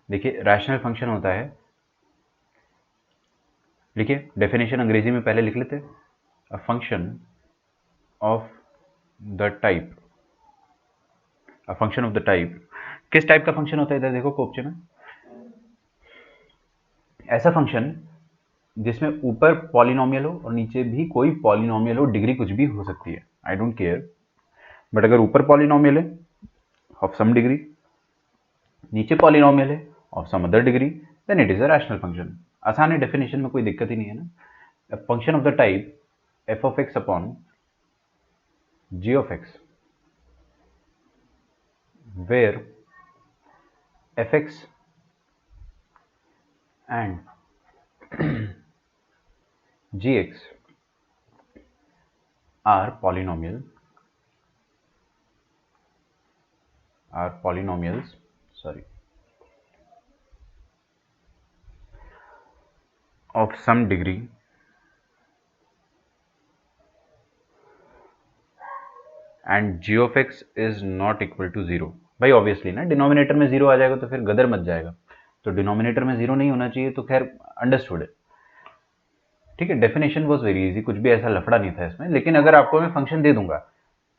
देखिए rational function होता है, लिखिए डेफिनेशन अंग्रेजी में पहले लिख लेते हैं, a function of the type, a function of the type, किस टाइप का फंक्शन होता है इधर देखो कोपचे में, ऐसा फंक्शन जिसमें ऊपर पॉलिनोमियल हो और नीचे भी कोई पॉलिनोमियल हो, डिग्री कुछ भी हो सकती है, आई डोंट केयर, बट अगर ऊपर पॉलिनोमियल है ऑफ सम डिग्री, नीचे पॉलिनोमियल है of some other degree, then it is a rational function. आसान है, डेफिनेशन में कोई दिक्कत ही नहीं है ना। Function of the type f of x upon g of x where f x and g x are polynomials sorry of some degree and g of x is not equal to zero. भाई obviously ना, denominator में zero आ जाएगा तो फिर गदर much जाएगा, तो denominator में जीरो नहीं होना चाहिए, तो खैर अंडरस्टूड है, ठीक है। डेफिनेशन वॉज वेरी इजी, कुछ भी ऐसा लफड़ा नहीं था इसमें, लेकिन अगर आपको मैं फंक्शन दे दूंगा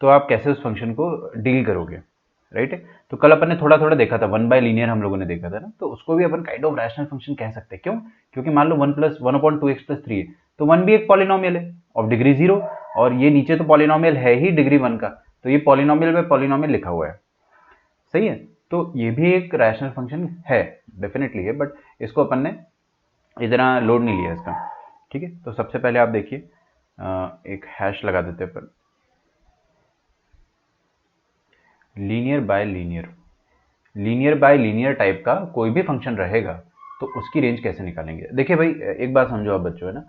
तो आप कैसे उस फंक्शन को डील करोगे, राइट है। तो कल अपन ने थोड़ा थोड़ा देखा था, वन बाय लीनियर हम लोगों ने देखा था ना, तो उसको भी अपन काइंड ऑफ रैशनल फंक्शन कह सकते हैं। क्यों? क्योंकि मान लो one plus one upon two x plus three है, तो वन भी एक पॉलिनोमियल है ऑफ डिग्री जीरो, और ये नीचे तो पॉलिनोमियल है ही डिग्री वन का, तो ये पॉलिनोमियल में पॉलिनोमियल लिखा हुआ है, सही है। तो ये भी एक रैशनल फंक्शन है, डेफिनेटली है, बट इसको अपन ने इतना लोड नहीं लिया इसका, ठीक है। तो सबसे पहले आप देखिए, एक हैश लगा देते हैं पर, linear bye linear, linear bye linear type का कोई भी फंक्शन रहेगा तो उसकी रेंज कैसे निकालेंगे। देखिए भाई एक बात समझो आप बच्चों, है ना,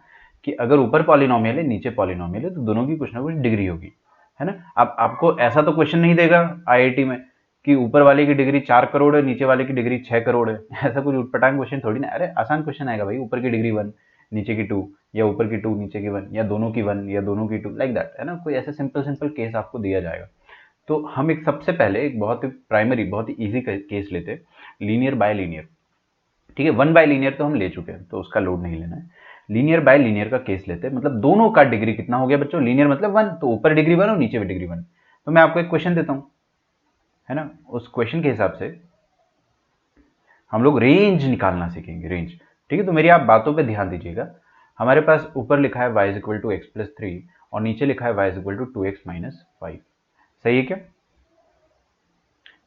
कि अगर ऊपर पॉलिनोमियल है नीचे पॉलिनोमियल है तो दोनों की कुछ ना कुछ डिग्री होगी, है ना। अब आपको ऐसा तो क्वेश्चन नहीं देगा आईआईटी में कि ऊपर वाले की डिग्री 4 करोड़ है नीचे वाले की डिग्री 6 करोड़ है ऐसा कुछ उटपटांग क्वेश्चन थोड़ी ना। अरे आसान क्वेश्चन आएगा भाई, ऊपर की डिग्री 1 नीचे की 2, या ऊपर की 2 नीचे की 1, या दोनों की 1 या दोनों की 2, लाइक दैट, है ना। कोई ऐसे सिंपल सिंपल केस आपको दिया जाएगा। तो हम एक सबसे पहले एक बहुत ही प्राइमरी बहुत ही इजी केस लेते हैं, लीनियर बाय लीनियर, ठीक है। वन बाय लीनियर तो हम ले चुके हैं तो उसका लोड नहीं लेना है। लीनियर बाय लीनियर का केस लेते हैं, मतलब दोनों का डिग्री कितना हो गया बच्चों, लीनियर मतलब वन, तो ऊपर डिग्री वन और नीचे भी डिग्री वन। तो मैं आपको एक क्वेश्चन देता हूँ, है ना, उस क्वेश्चन के हिसाब से हम लोग रेंज निकालना सीखेंगे, रेंज, ठीक है। तो मेरी आप बातों पे ध्यान दीजिएगा। हमारे पास ऊपर लिखा है y is equal to x plus three और नीचे लिखा है y is equal to two x minus five, सही है क्या?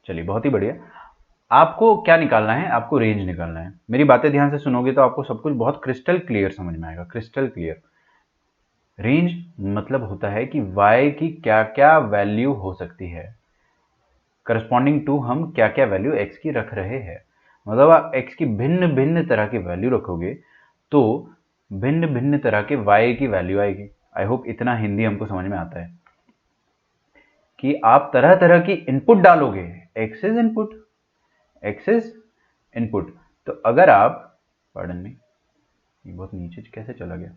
चलिए बहुत ही बढ़िया। आपको क्या निकालना है, आपको रेंज निकालना है। मेरी बातें ध्यान से सुनोगे तो आपको सब कुछ बहुत क्रिस्टल क्लियर समझ में आएगा, क्रिस्टल क्लियर। रेंज मतलब होता है कि y की क्या क्या वैल्यू हो सकती है, करस्पॉन्डिंग टू हम क्या क्या वैल्यू x की रख रहे हैं। मतलब आप x की भिन्न भिन्न तरह की वैल्यू रखोगे तो भिन्न भिन्न तरह के y की वैल्यू आएगी। आई होप इतना हिंदी हमको समझ में आता है कि आप तरह तरह की इनपुट डालोगे, x is input, x is input. तो अगर आप, पार्डन में ये बहुत नीचे कैसे चला गया,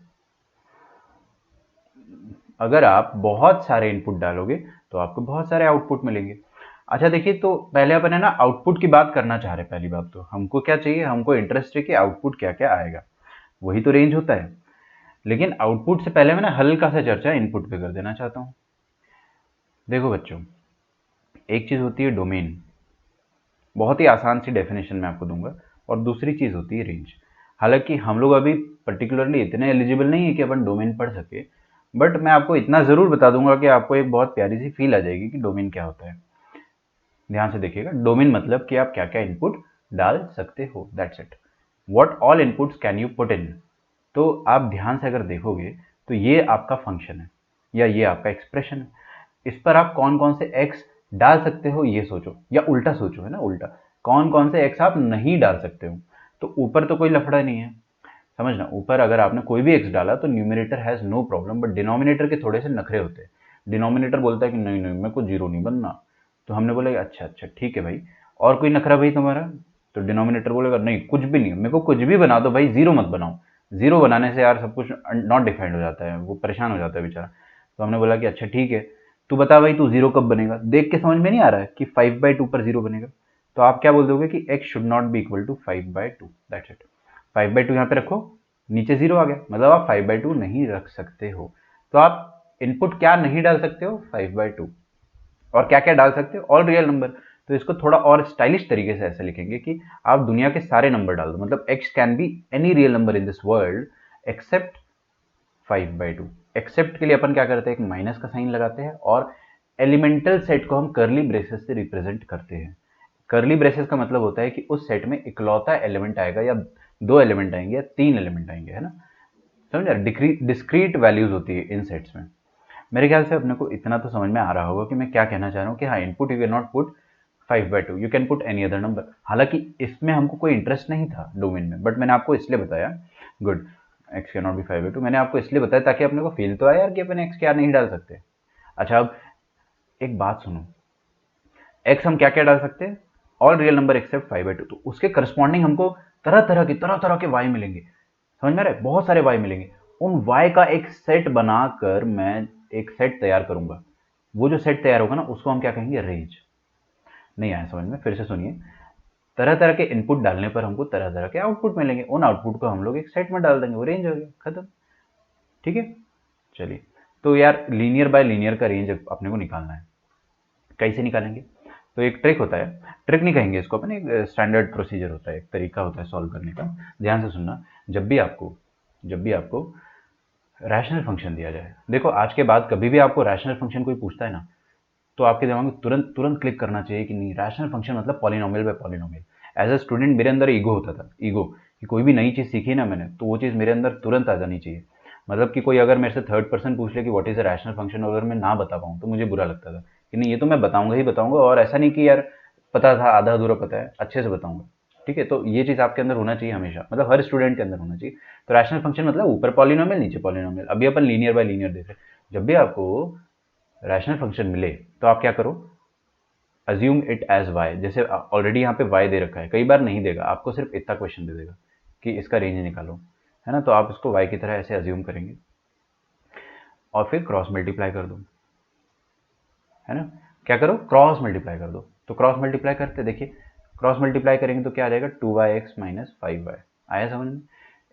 अगर आप बहुत सारे इनपुट डालोगे तो आपको बहुत सारे आउटपुट मिलेंगे। अच्छा देखिए, तो पहले अपन है ना आउटपुट की बात करना चाह रहे हैं। पहली बात तो हमको क्या चाहिए, हमको इंटरेस्ट है कि आउटपुट क्या क्या आएगा, वही तो रेंज होता है। लेकिन आउटपुट से पहले मैं ना हल्का सा चर्चा इनपुट पे कर देना चाहता हूँ। देखो बच्चों, एक चीज होती है डोमेन, बहुत ही आसान सी डेफिनेशन मैं आपको दूंगा, और दूसरी चीज होती है रेंज। हालांकि हम लोग अभी पर्टिकुलरली इतने एलिजिबल नहीं है कि अपन डोमेन पढ़ सके, बट मैं आपको इतना जरूर बता दूंगा कि आपको एक बहुत प्यारी सी फील आ जाएगी कि डोमेन क्या होता है। ध्यान से देखिएगा, डोमेन मतलब कि आप क्या क्या इनपुट डाल सकते हो, that's it. What all inputs can you put in. तो आप ध्यान से अगर देखोगे तो ये आपका फंक्शन है या ये आपका एक्सप्रेशन है, इस पर आप कौन कौन से एक्स डाल सकते हो ये सोचो, या उल्टा सोचो, है ना, उल्टा कौन कौन से एक्स आप नहीं डाल सकते हो। तो ऊपर तो कोई लफड़ा नहीं है, समझना, ऊपर अगर आपने कोई भी एक्स डाला तो numerator has no problem, but denominator के थोड़े से नखरे होते हैं। डिनोमिनेटर बोलता है कि नहीं नहीं मेरे को जीरो नहीं बनना, तो हमने बोला अच्छा अच्छा ठीक है भाई, और कोई नखरा भाई तुम्हारा, तो डिनोमिनेटर बोलेगा नहीं कुछ भी नहीं, मेरे को कुछ भी बना दो भाई, जीरो मत बनाओ। जीरो बनाने से यार सब कुछ नॉट डिफाइंड हो जाता है, वो परेशान हो जाता है बेचारा। तो हमने बोला कि अच्छा ठीक है, तू बता भाई तू जीरो कब बनेगा, देख के समझ में नहीं आ रहा है कि 5/2 पर जीरो बनेगा। तो आप क्या बोल दोगे कि x should not be equal to 5/2, that's it. 5/2 यहाँ पे रखो, नीचे 0 आ गया, मतलब आप 5/2 नहीं रख सकते हो। तो आप इनपुट क्या नहीं डाल सकते हो, 5/2, और क्या क्या डाल सकते हो, ऑल रियल नंबर। तो इसको थोड़ा और स्टाइलिश तरीके से ऐसे लिखेंगे कि आप दुनिया के सारे नंबर डाल दो, मतलब x can be any real number in this world except 5/2। Except के लिए अपन क्या करते हैं, एक माइनस का साइन लगाते हैं, और एलिमेंटल सेट को हम करली ब्रेसेस से रिप्रेजेंट करते हैं। करली ब्रेसेस का मतलब होता है कि उस सेट में इकलौता एलिमेंट आएगा, या 2 एलिमेंट आएंगे, या 3 एलिमेंट आएंगे, है ना। समझा, डिस्क्रीट वैल्यूज होती है इन सेट्स में। मेरे ख्याल से अपने को इतना तो समझ में आ रहा होगा कि मैं क्या कहना चाह रहा हूँ कि हाँ, input you can not put 5/2, you can put any other number. हालांकि इसमें हमको कोई इंटरेस्ट नहीं था डोमेन में, बट मैंने आपको इसलिए बताया, good, x can not be 5/2 मैंने आपको इसलिए बताया ताकि अपने को फील तो आए यार कि अपन x क्या नहीं डाल सकते। अच्छा, अब एक बात सुनो, x हम क्या क्या डाल सकते हैं, ऑल रियल नंबर एक्सेप्ट 5/2, तो उसके करस्पॉन्डिंग हमको तरह तरह के y मिलेंगे। समझ में आ रहा है, बहुत सारे y मिलेंगे। उन y का एक सेट बनाकर मैं एक सेट तैयार करूंगा। वो जो सेट तैयार होगा ना, उसको हम क्या कहेंगे, रेंज। नहीं आया समझ में, फिर से सुनिए। तरह तरह के इनपुट डालने पर हमको तरह तरह के आउटपुट मिलेंगे, उन आउटपुट को हम लोग एक सेट में डाल देंगे, वो रेंज हो गया, खत्म। ठीक है, चलिए। तो यार लीनियर बाय लीनियर का रेंज अपने को निकालना है, कैसे निकालेंगे। तो एक ट्रिक होता है, ट्रिक नहीं कहेंगे इसको अपन, एक स्टैंडर्ड प्रोसीजर होता है, एक तरीका होता है सॉल्व करने का। ध्यान से सुनना, जब भी आपको रैशनल फंक्शन दिया जाए, देखो आज के बाद कभी भी आपको रैशनल फंक्शन कोई पूछता है ना, तो आपके दिमाग में तुरंत तुरंत क्लिक करना चाहिए कि नहीं, रैशनल फंक्शन मतलब polynomial by polynomial. As a student मेरे अंदर ईगो होता था, ईगो, कि कोई भी नई चीज़ सीखी ना मैंने, तो वो चीज़ मेरे अंदर तुरंत आ जानी चाहिए। मतलब कि कोई अगर मेरे से थर्ड पर्सन पूछ ले कि what is a rational function, अगर मैं ना बता पाऊँ तो मुझे बुरा लगता था कि नहीं, ये तो मैं बताऊंगा ही बताऊंगा, और ऐसा नहीं कि यार पता था, आधा अधूरा पता है, अच्छे से बताऊंगा। ठीक है, तो ये चीज़ आपके अंदर होना चाहिए हमेशा, मतलब हर स्टूडेंट के अंदर होना चाहिए। तो रैशनल फंक्शन मतलब ऊपर पॉलिनोमियल नीचे पॉलिनोमियल। अभी अपन लीनियर बाय लीनियर देख रहे हैं। जब भी आपको रैशनल फंक्शन मिले तो आप क्या करो, अज्यूम इट एज वाई। जैसे ऑलरेडी यहाँ पे वाई दे रखा है, कई बार नहीं देगा, आपको सिर्फ इतना क्वेश्चन दे देगा कि इसका रेंज निकालो, है ना। तो आप इसको वाई की तरह ऐसे अज्यूम करेंगे और फिर क्रॉस मल्टीप्लाई कर दो, है ना। क्या करो, क्रॉस मल्टीप्लाई कर दो। तो क्रॉस मल्टीप्लाई करते देखिए, क्रॉस मल्टीप्लाई करेंगे तो क्या आ जाएगा, 2y(x - 5y) आया समझ में,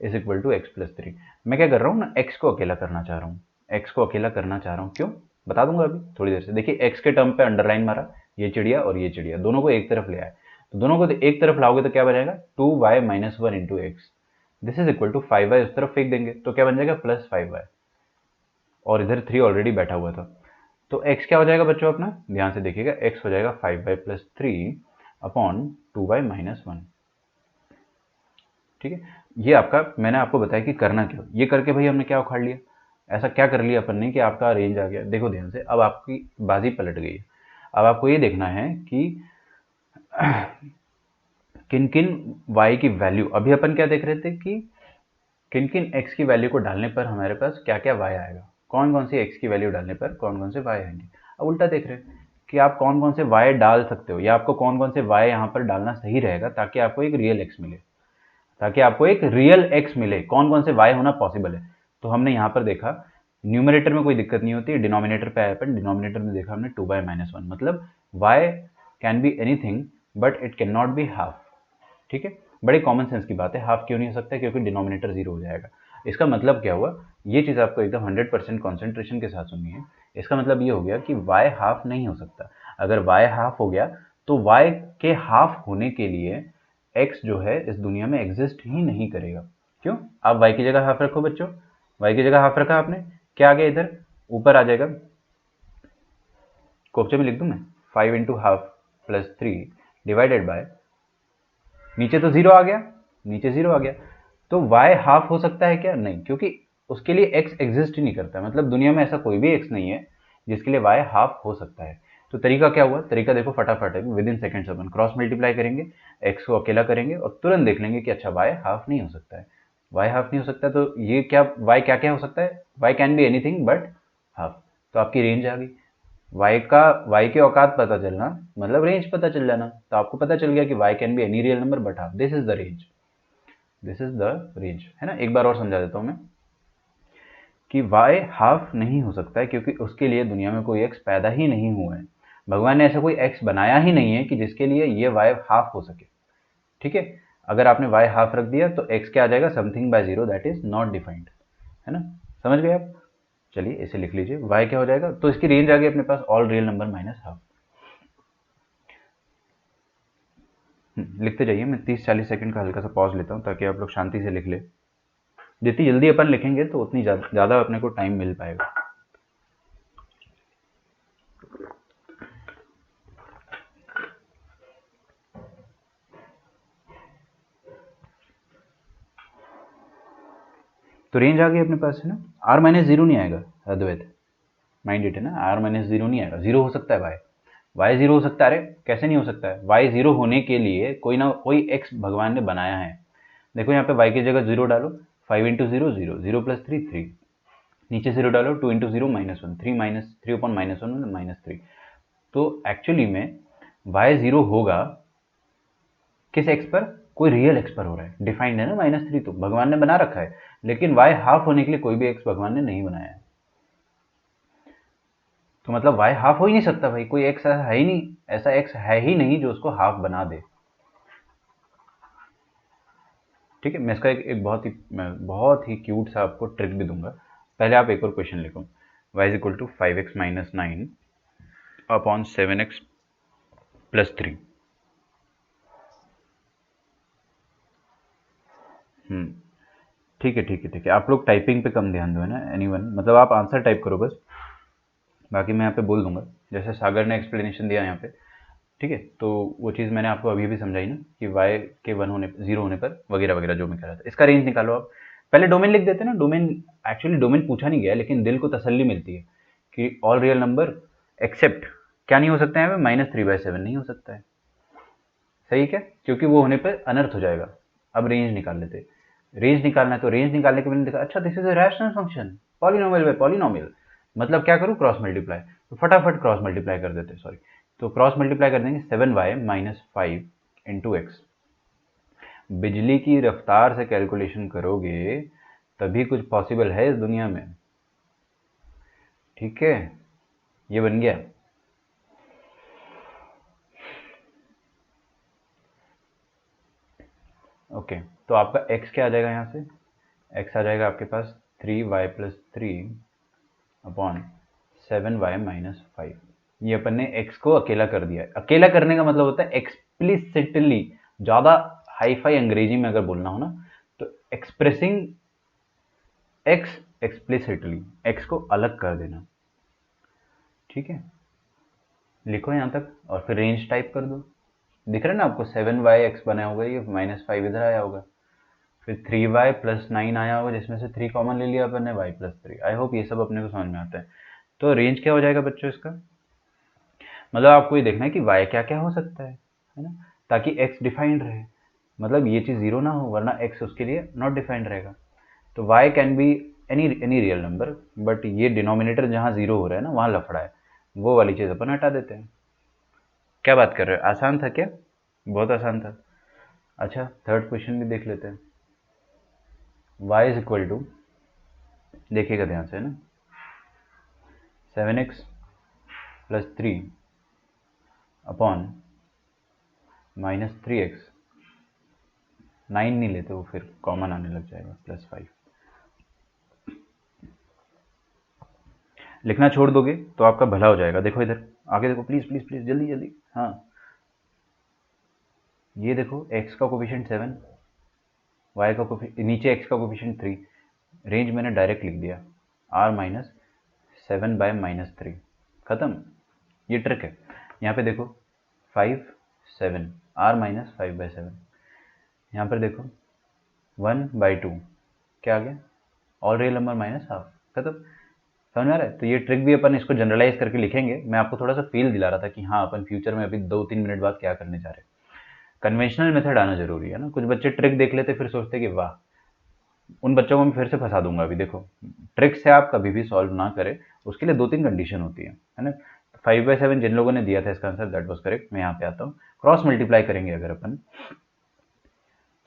is equal to x plus 3। मैं क्या कर रहा हूँ ना, x को अकेला करना चाह रहा हूँ, x को अकेला करना चाह रहा हूँ, क्यों बता दूंगा अभी थोड़ी देर से। देखिए x के टर्म पे अंडरलाइन मारा, ये चिड़िया और ये चिड़िया दोनों को एक तरफ ले आए, तो दोनों को एक तरफ लाओगे तो क्या बनेगा, 2y - 1 into x, this is equal to 5y उस तरफ फेंक देंगे तो क्या बन जाएगा, प्लस 5y, और इधर 3 ऑलरेडी बैठा हुआ था। तो x क्या हो जाएगा बच्चों अपना, ध्यान से देखिएगा, x हो जाएगा 5y plus 3 upon 2y minus 1। ठीक है, ये आपका, मैंने आपको बताया कि करना क्या, ये करके भाई हमने क्या उखाड़ लिया, ऐसा क्या कर लिया अपन ने कि आपका रेंज आ गया। देखो ध्यान से, अब आपकी बाजी पलट गई है। अब आपको ये देखना है कि किन किन y की वैल्यू, अभी अपन क्या देख रहे थे कि किन किन x की वैल्यू को डालने पर हमारे पास क्या क्या y आएगा, कौन कौन सी x की वैल्यू डालने पर कौन कौन से y आएंगे। अब उल्टा देख रहे हैं कि आप कौन कौन से y डाल सकते हो, या आपको कौन कौन से y यहाँ पर डालना सही रहेगा ताकि आपको एक रियल x मिले, ताकि आपको एक रियल x मिले, कौन कौन से y होना पॉसिबल है। तो हमने यहाँ पर देखा, न्यूमरेटर में कोई दिक्कत नहीं होती, डिनोमिनेटर पे आया अपन, डिनोमिनेटर में देखा हमने 2y - 1, मतलब y can be anything but it can not be half. ठीक है, बड़े कॉमन सेंस की बात है, हाफ क्यों नहीं हो सकता, क्योंकि डिनोमिनेटर 0 हो जाएगा। इसका मतलब क्या हुआ, ये चीज़ आपको एकदम 100% कॉन्सेंट्रेशन के साथ सुननी है। इसका मतलब ये हो गया कि y हाफ नहीं हो सकता। अगर y हाफ हो गया तो y के हाफ होने के लिए x जो है इस दुनिया में एग्जिस्ट ही नहीं करेगा। क्यों, आप y की जगह हाफ रखो बच्चों, y की जगह हाफ रखा आपने, क्या आ गया इधर, ऊपर आ जाएगा, कोफ्चे में लिख दूं मैं, 5 into half plus 3 divided by, नीचे तो 0 आ गया, नीचे 0 आ गया, तो y हाफ हो सकता है क्या, नहीं, क्योंकि उसके लिए x एग्जिस्ट ही नहीं करता, मतलब दुनिया में ऐसा कोई भी x नहीं है जिसके लिए y हाफ हो सकता है। तो तरीका क्या हुआ, तरीका देखो फटाफट है, with in seconds upon cross multiply करेंगे, x को अकेला करेंगे और तुरंत देख लेंगे कि अच्छा y हाफ नहीं हो सकता है, y हाफ नहीं हो सकता, तो ये क्या, y क्या क्या हो सकता है, y can be anything but half. तो आपकी रेंज आ गई, y के औकात पता चलना मतलब रेंज पता चल जाना, तो आपको पता चल गया कि y can be any real number but half, this is the range, this is the range, है ना। एक बार और समझा देता हूं मैं कि y हाफ नहीं हो सकता है क्योंकि उसके लिए दुनिया में कोई x पैदा ही नहीं हुआ है, भगवान ने ऐसा कोई x बनाया ही नहीं है कि जिसके लिए ये y हाफ हो सके। ठीक है, अगर आपने y हाफ रख दिया तो x क्या आ जाएगा, something by zero that is not defined, है ना, समझ गए आप। चलिए इसे लिख लीजिए, y क्या हो जाएगा, तो इसकी रेंज आ गई अपने पास all real number minus half. लिखते जाइए, मैं 30-40 सेकंड का हल्का सा पॉज लेता हूँ ताकि आप लोग शांति से लिख ले। जितनी जल्दी अपन लिखेंगे तो उतनी ज़्यादा अपने को टाइम मिल पाएगा। तो रेंज आ गई अपने पास, है ना। आर माइनस जीरो नहीं आएगा अद्वैत, माइंड इट, है ना, आर माइनस जीरो नहीं आएगा, जीरो हो सकता है वाई, वाई जीरो हो सकता है, अरे कैसे नहीं हो सकता है, वाई जीरो होने के लिए कोई ना कोई एक्स भगवान ने बनाया है। देखो यहाँ पे वाई की जगह जीरो डालो, 5 into zero zero, zero plus three three, नीचे जीरो डालो, 2 into zero minus one, three minus three upon minus one minus three. तो एक्चुअली में वाई जीरो होगा किस एक्स पर, कोई रियल एक्स पर हो रहा है, डिफाइंड है ना माइनस थ्री, तो भगवान ने बना रखा है, लेकिन वाई हाफ होने के लिए कोई भी एक्स भगवान ने नहीं बनाया है। तो मतलब वाई हाफ हो ही नहीं सकता भाई, कोई एक्स ऐसा है ही नहीं, ऐसा एक्स है ही नहीं जो उसको हाफ बना दे। ठीक है, मैं इसका एक बहुत ही क्यूट सा आपको ट्रिक भी दूंगा। पहले आप एक और क्वेश्चन लिखो, y is equal to five x minus nine upon seven x plus three. ठीक है ठीक है ठीक है, आप लोग टाइपिंग पे कम ध्यान दो, है ना, एनीवन, मतलब आप आंसर टाइप करो बस, बाकी मैं यहाँ पे बोल दूंगा, जैसे सागर ने एक्सप्लेनेशन दिया यहाँ पे। ठीक है, तो वो चीज़ मैंने आपको अभी भी समझाई ना कि y के वन होने, जीरो होने पर वगैरह वगैरह जो मैं कह रहा था। इसका रेंज निकालो आप, पहले डोमेन लिख देते ना, डोमेन, एक्चुअली डोमेन पूछा नहीं गया, लेकिन दिल को तसल्ली मिलती है कि ऑल रियल नंबर एक्सेप्ट क्या नहीं हो सकता है, -3/7 नहीं हो सकता है, सही क्या, क्योंकि वो होने पर अनर्थ हो जाएगा। अब रेंज निकाल लेते, रेंज निकालना है, तो रेंज निकालने के मैंने देखा अच्छा this is a rational function, polynomial by polynomial, मतलब क्या करूँ, क्रॉस मल्टीप्लाई, तो फटाफट क्रॉस मल्टीप्लाई कर देते, सॉरी, तो क्रॉस मल्टीप्लाई कर देंगे, 7y minus five into x. बिजली की रफ्तार से कैलकुलेशन करोगे तभी कुछ पॉसिबल है इस दुनिया में। ठीक है, ये बन गया। ओके, तो आपका x क्या आ जाएगा, यहाँ से x आ जाएगा आपके पास 3y plus three upon 7y minus five. ये अपन ने x को अकेला कर दिया है, अकेला करने का मतलब होता है एक्सप्लिसिटली, ज़्यादा हाई फाई अंग्रेजी में अगर बोलना हो ना, तो एक्सप्रेसिंग x एक्सप्लिसिटली, x को अलग कर देना। ठीक है, लिखो यहाँ तक और फिर रेंज टाइप कर दो, दिख रहा है ना आपको, 7y(x) बनाया होगा, ये माइनस फाइव इधर आया होगा, फिर 3y प्लस नाइन आया होगा जिसमें से 3 कॉमन ले लिया अपन ने, y plus three. I hope ये सब अपने को समझ में आता है। तो रेंज क्या हो जाएगा बच्चों इसका, मतलब आपको ये देखना है कि y क्या क्या हो सकता है ना, ताकि x डिफाइंड रहे, मतलब ये चीज़ जीरो ना हो, वरना x उसके लिए नॉट डिफाइंड रहेगा। तो y can be any real number, but ये डिनोमिनेटर जहाँ जीरो हो रहा है ना, वहाँ लफड़ा है, वो वाली चीज़ अपन हटा देते हैं। क्या बात कर रहे हो, आसान था क्या, बहुत आसान था। अच्छा, थर्ड क्वेश्चन भी देख लेते हैं। y इज इक्वल टू, देखिएगा ध्यान से, है ना, 7x plus three upon minus three x, nine नहीं लेते वो फिर कॉमन आने लग जाएगा, प्लस फाइव। लिखना छोड़ दोगे तो आपका भला हो जाएगा। देखो इधर आगे देखो, प्लीज़ प्लीज़ प्लीज़, जल्दी जल्दी, हाँ, ये देखो x का कोफिशिएंट 7, y का नीचे x का कोफिशिएंट 3, रेंज मैंने डायरेक्ट लिख दिया, r माइनस 7/-3, ख़त्म। ये ट्रिक है। यहाँ पे देखो 5 7, r माइनस 5/7, यहाँ पर देखो 1/2, क्या आ गया, all real number minus half, खत्म। समझ में आ रहा है। तो ये ट्रिक भी अपन इसको जनरलाइज करके लिखेंगे, मैं आपको थोड़ा सा फील दिला रहा था कि हाँ अपन फ्यूचर में अभी 2-3 मिनट बाद क्या करने जा रहे हैं। कन्वेंशनल मेथड आना जरूरी है ना, कुछ बच्चे ट्रिक देख लेते फिर सोचते कि वाह, उन बच्चों को मैं फिर से फंसा दूंगा। अभी देखो, ट्रिक से आप कभी भी सॉल्व ना करें, उसके लिए 2-3 कंडीशन होती है ना। 5/7 जिन लोगों ने दिया था इसका आंसर, दैट वाज करेक्ट। मैं यहाँ पे आता हूँ, क्रॉस मल्टीप्लाई करेंगे अगर अपन,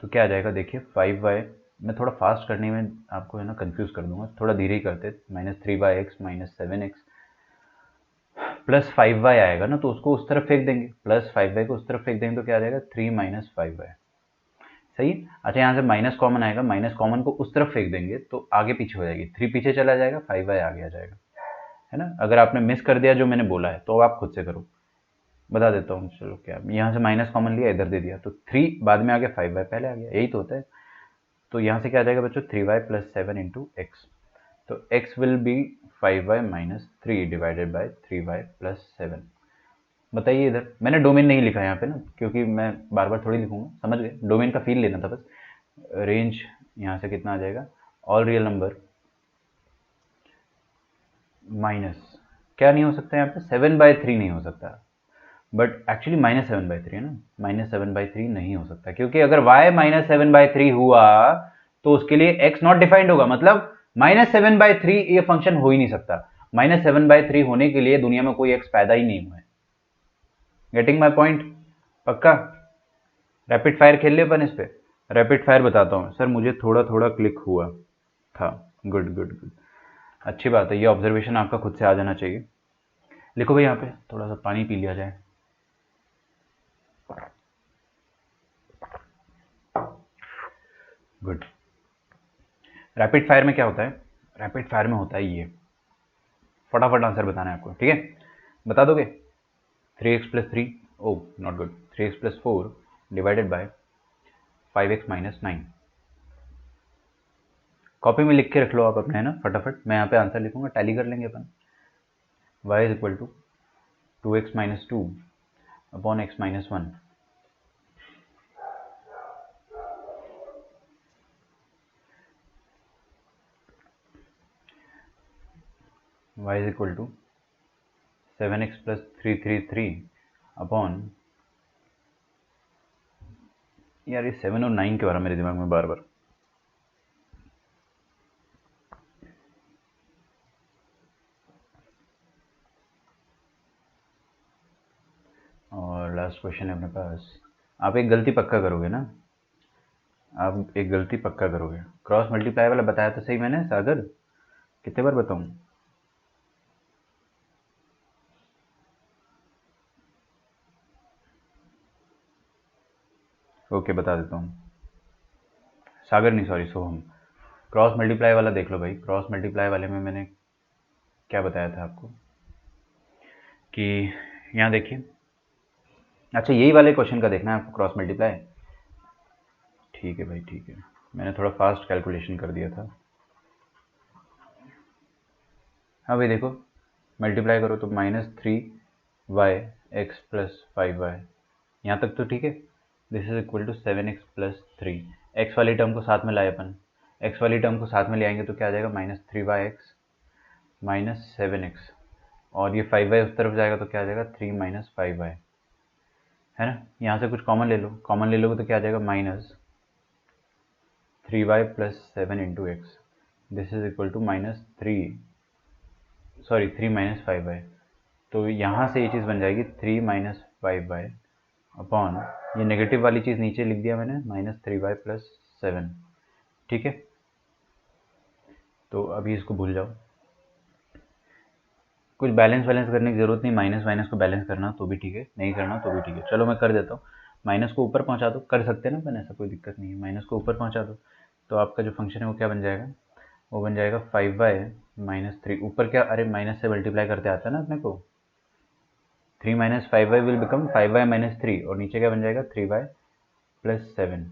तो क्या आ जाएगा, देखिए 5y, मैं थोड़ा फास्ट करने में आपको, है ना, कंफ्यूज कर दूंगा, थोड़ा धीरे ही करते, -3/x minus 7x plus 5y आएगा ना, तो उसको उस तरफ फेंक देंगे, प्लस 5y को उस तरफ फेंक देंगे तो क्या आ जाएगा 3 माइनस 5y। सही है। अच्छा यहाँ से माइनस कॉमन आएगा, माइनस कॉमन को उस तरफ फेंक देंगे तो आगे पीछे हो जाएगी, 3 पीछे चला जाएगा, 5y आगे आ जाएगा, है ना। अगर आपने मिस कर दिया जो मैंने बोला है तो आप खुद से करो, बता देता हूँ। चलो क्या, यहाँ से माइनस कॉमन लिया, इधर दे दिया, तो 3 बाद में आ गया, 5y पहले आ गया, यही तो होता है। तो यहाँ से क्या आ जाएगा बच्चों 3y प्लस 7 इंटू एक्स। तो x will be 5y minus 3 divided by 3y plus 7। बताइए, इधर मैंने डोमेन नहीं लिखा यहाँ पे ना, क्योंकि मैं बार बार थोड़ी लिखूंगा, समझ गए, डोमेन का फील लेना था बस। रेंज यहाँ से कितना आ जाएगा, ऑल रियल नंबर माइनस क्या नहीं हो सकता यहाँ पे, 7/3 नहीं हो सकता, बट एक्चुअली -7/3 है ना, -7/3 नहीं हो सकता, क्योंकि अगर y -7/3 हुआ तो उसके लिए x नॉट डिफाइंड होगा, मतलब -7/3 ये फंक्शन हो ही नहीं सकता। -7/3 होने के लिए दुनिया में कोई x पैदा ही नहीं हुआ है। Getting my point? पक्का? रैपिड फायर खेल ले अपन इस पे। रैपिड फायर बताता हूँ सर, मुझे थोड़ा थोड़ा क्लिक हुआ था। गुड गुड गुड, अच्छी बात है, ये ऑब्जर्वेशन आपका खुद से आ जाना चाहिए। लिखो भाई, यहाँ पे थोड़ा सा पानी पी लिया जाए। गुड। रैपिड फायर में क्या होता है, रैपिड फायर में होता है ये, फटाफट आंसर बताना है आपको, ठीक है। बता दोगे 3x plus 3, oh not good, 3x plus 4 divided by 5x minus 9। Copy में लिख के रख लो आप अपने, है ना, फटाफट। मैं यहाँ पे आंसर लिखूंगा, टैली कर लेंगे अपन। y is equal to 2x minus 2 upon x minus 1। y is equal to 7x plus 333 upon, यार ये 7 और 9 के बारे में मेरे दिमाग में बार बार। और लास्ट क्वेश्चन है अपने पास। आप एक गलती पक्का करोगे ना, आप एक गलती पक्का करोगे। क्रॉस मल्टीप्लाई वाला बताया तो सही मैंने, सागर, कितने बार बताऊं? ओके बता देता हूँ। सागर नहीं, सॉरी, सोहम। क्रॉस मल्टीप्लाई वाला देख लो भाई, क्रॉस मल्टीप्लाई वाले में मैंने क्या बताया था आपको कि यहाँ देखिए, अच्छा यही वाले क्वेश्चन का देखना है आपको, क्रॉस मल्टीप्लाई। ठीक है भाई, ठीक है, मैंने थोड़ा फास्ट कैलकुलेशन कर दिया था। हाँ भाई देखो, मल्टीप्लाई करो तो -3y x प्लस 5y, यहाँ तक तो ठीक है। This is equal to 7x plus 3। X वाली टर्म को साथ में लाए अपन, एक्स वाली टर्म को साथ में ले आएंगे तो क्या आ जाएगा, -3yx माइनस 7x, और ये 5y उस तरफ जाएगा तो क्या आ जाएगा 3 माइनस 5y, है ना। यहाँ से कुछ कॉमन ले लो, कॉमन ले लोगे तो क्या आ जाएगा -3y plus 7 into x. This is equal to -3 minus 5y। तो यहाँ से ये चीज़ बन जाएगी 3 माइनस 5y अपॉन, ये नेगेटिव वाली चीज़ नीचे लिख दिया मैंने, -3y प्लस 7। ठीक है, तो अभी इसको भूल जाओ, कुछ बैलेंस करने की ज़रूरत नहीं, माइनस माइनस को बैलेंस करना तो भी ठीक है, नहीं करना तो भी ठीक है। चलो मैं कर देता हूँ, माइनस को ऊपर पहुँचा दो, कर सकते हैं ना अपन, ऐसा कोई दिक्कत नहीं है, माइनस को ऊपर पहुँचा दो तो आपका जो फंक्शन है वो क्या बन जाएगा, वो बन जाएगा 5y माइनस 3। ऊपर क्या, अरे माइनस से मल्टीप्लाई करते आता है ना अपने को, 3 minus 5y will become 5y minus 3, और नीचे क्या बन जाएगा 3y प्लस 7।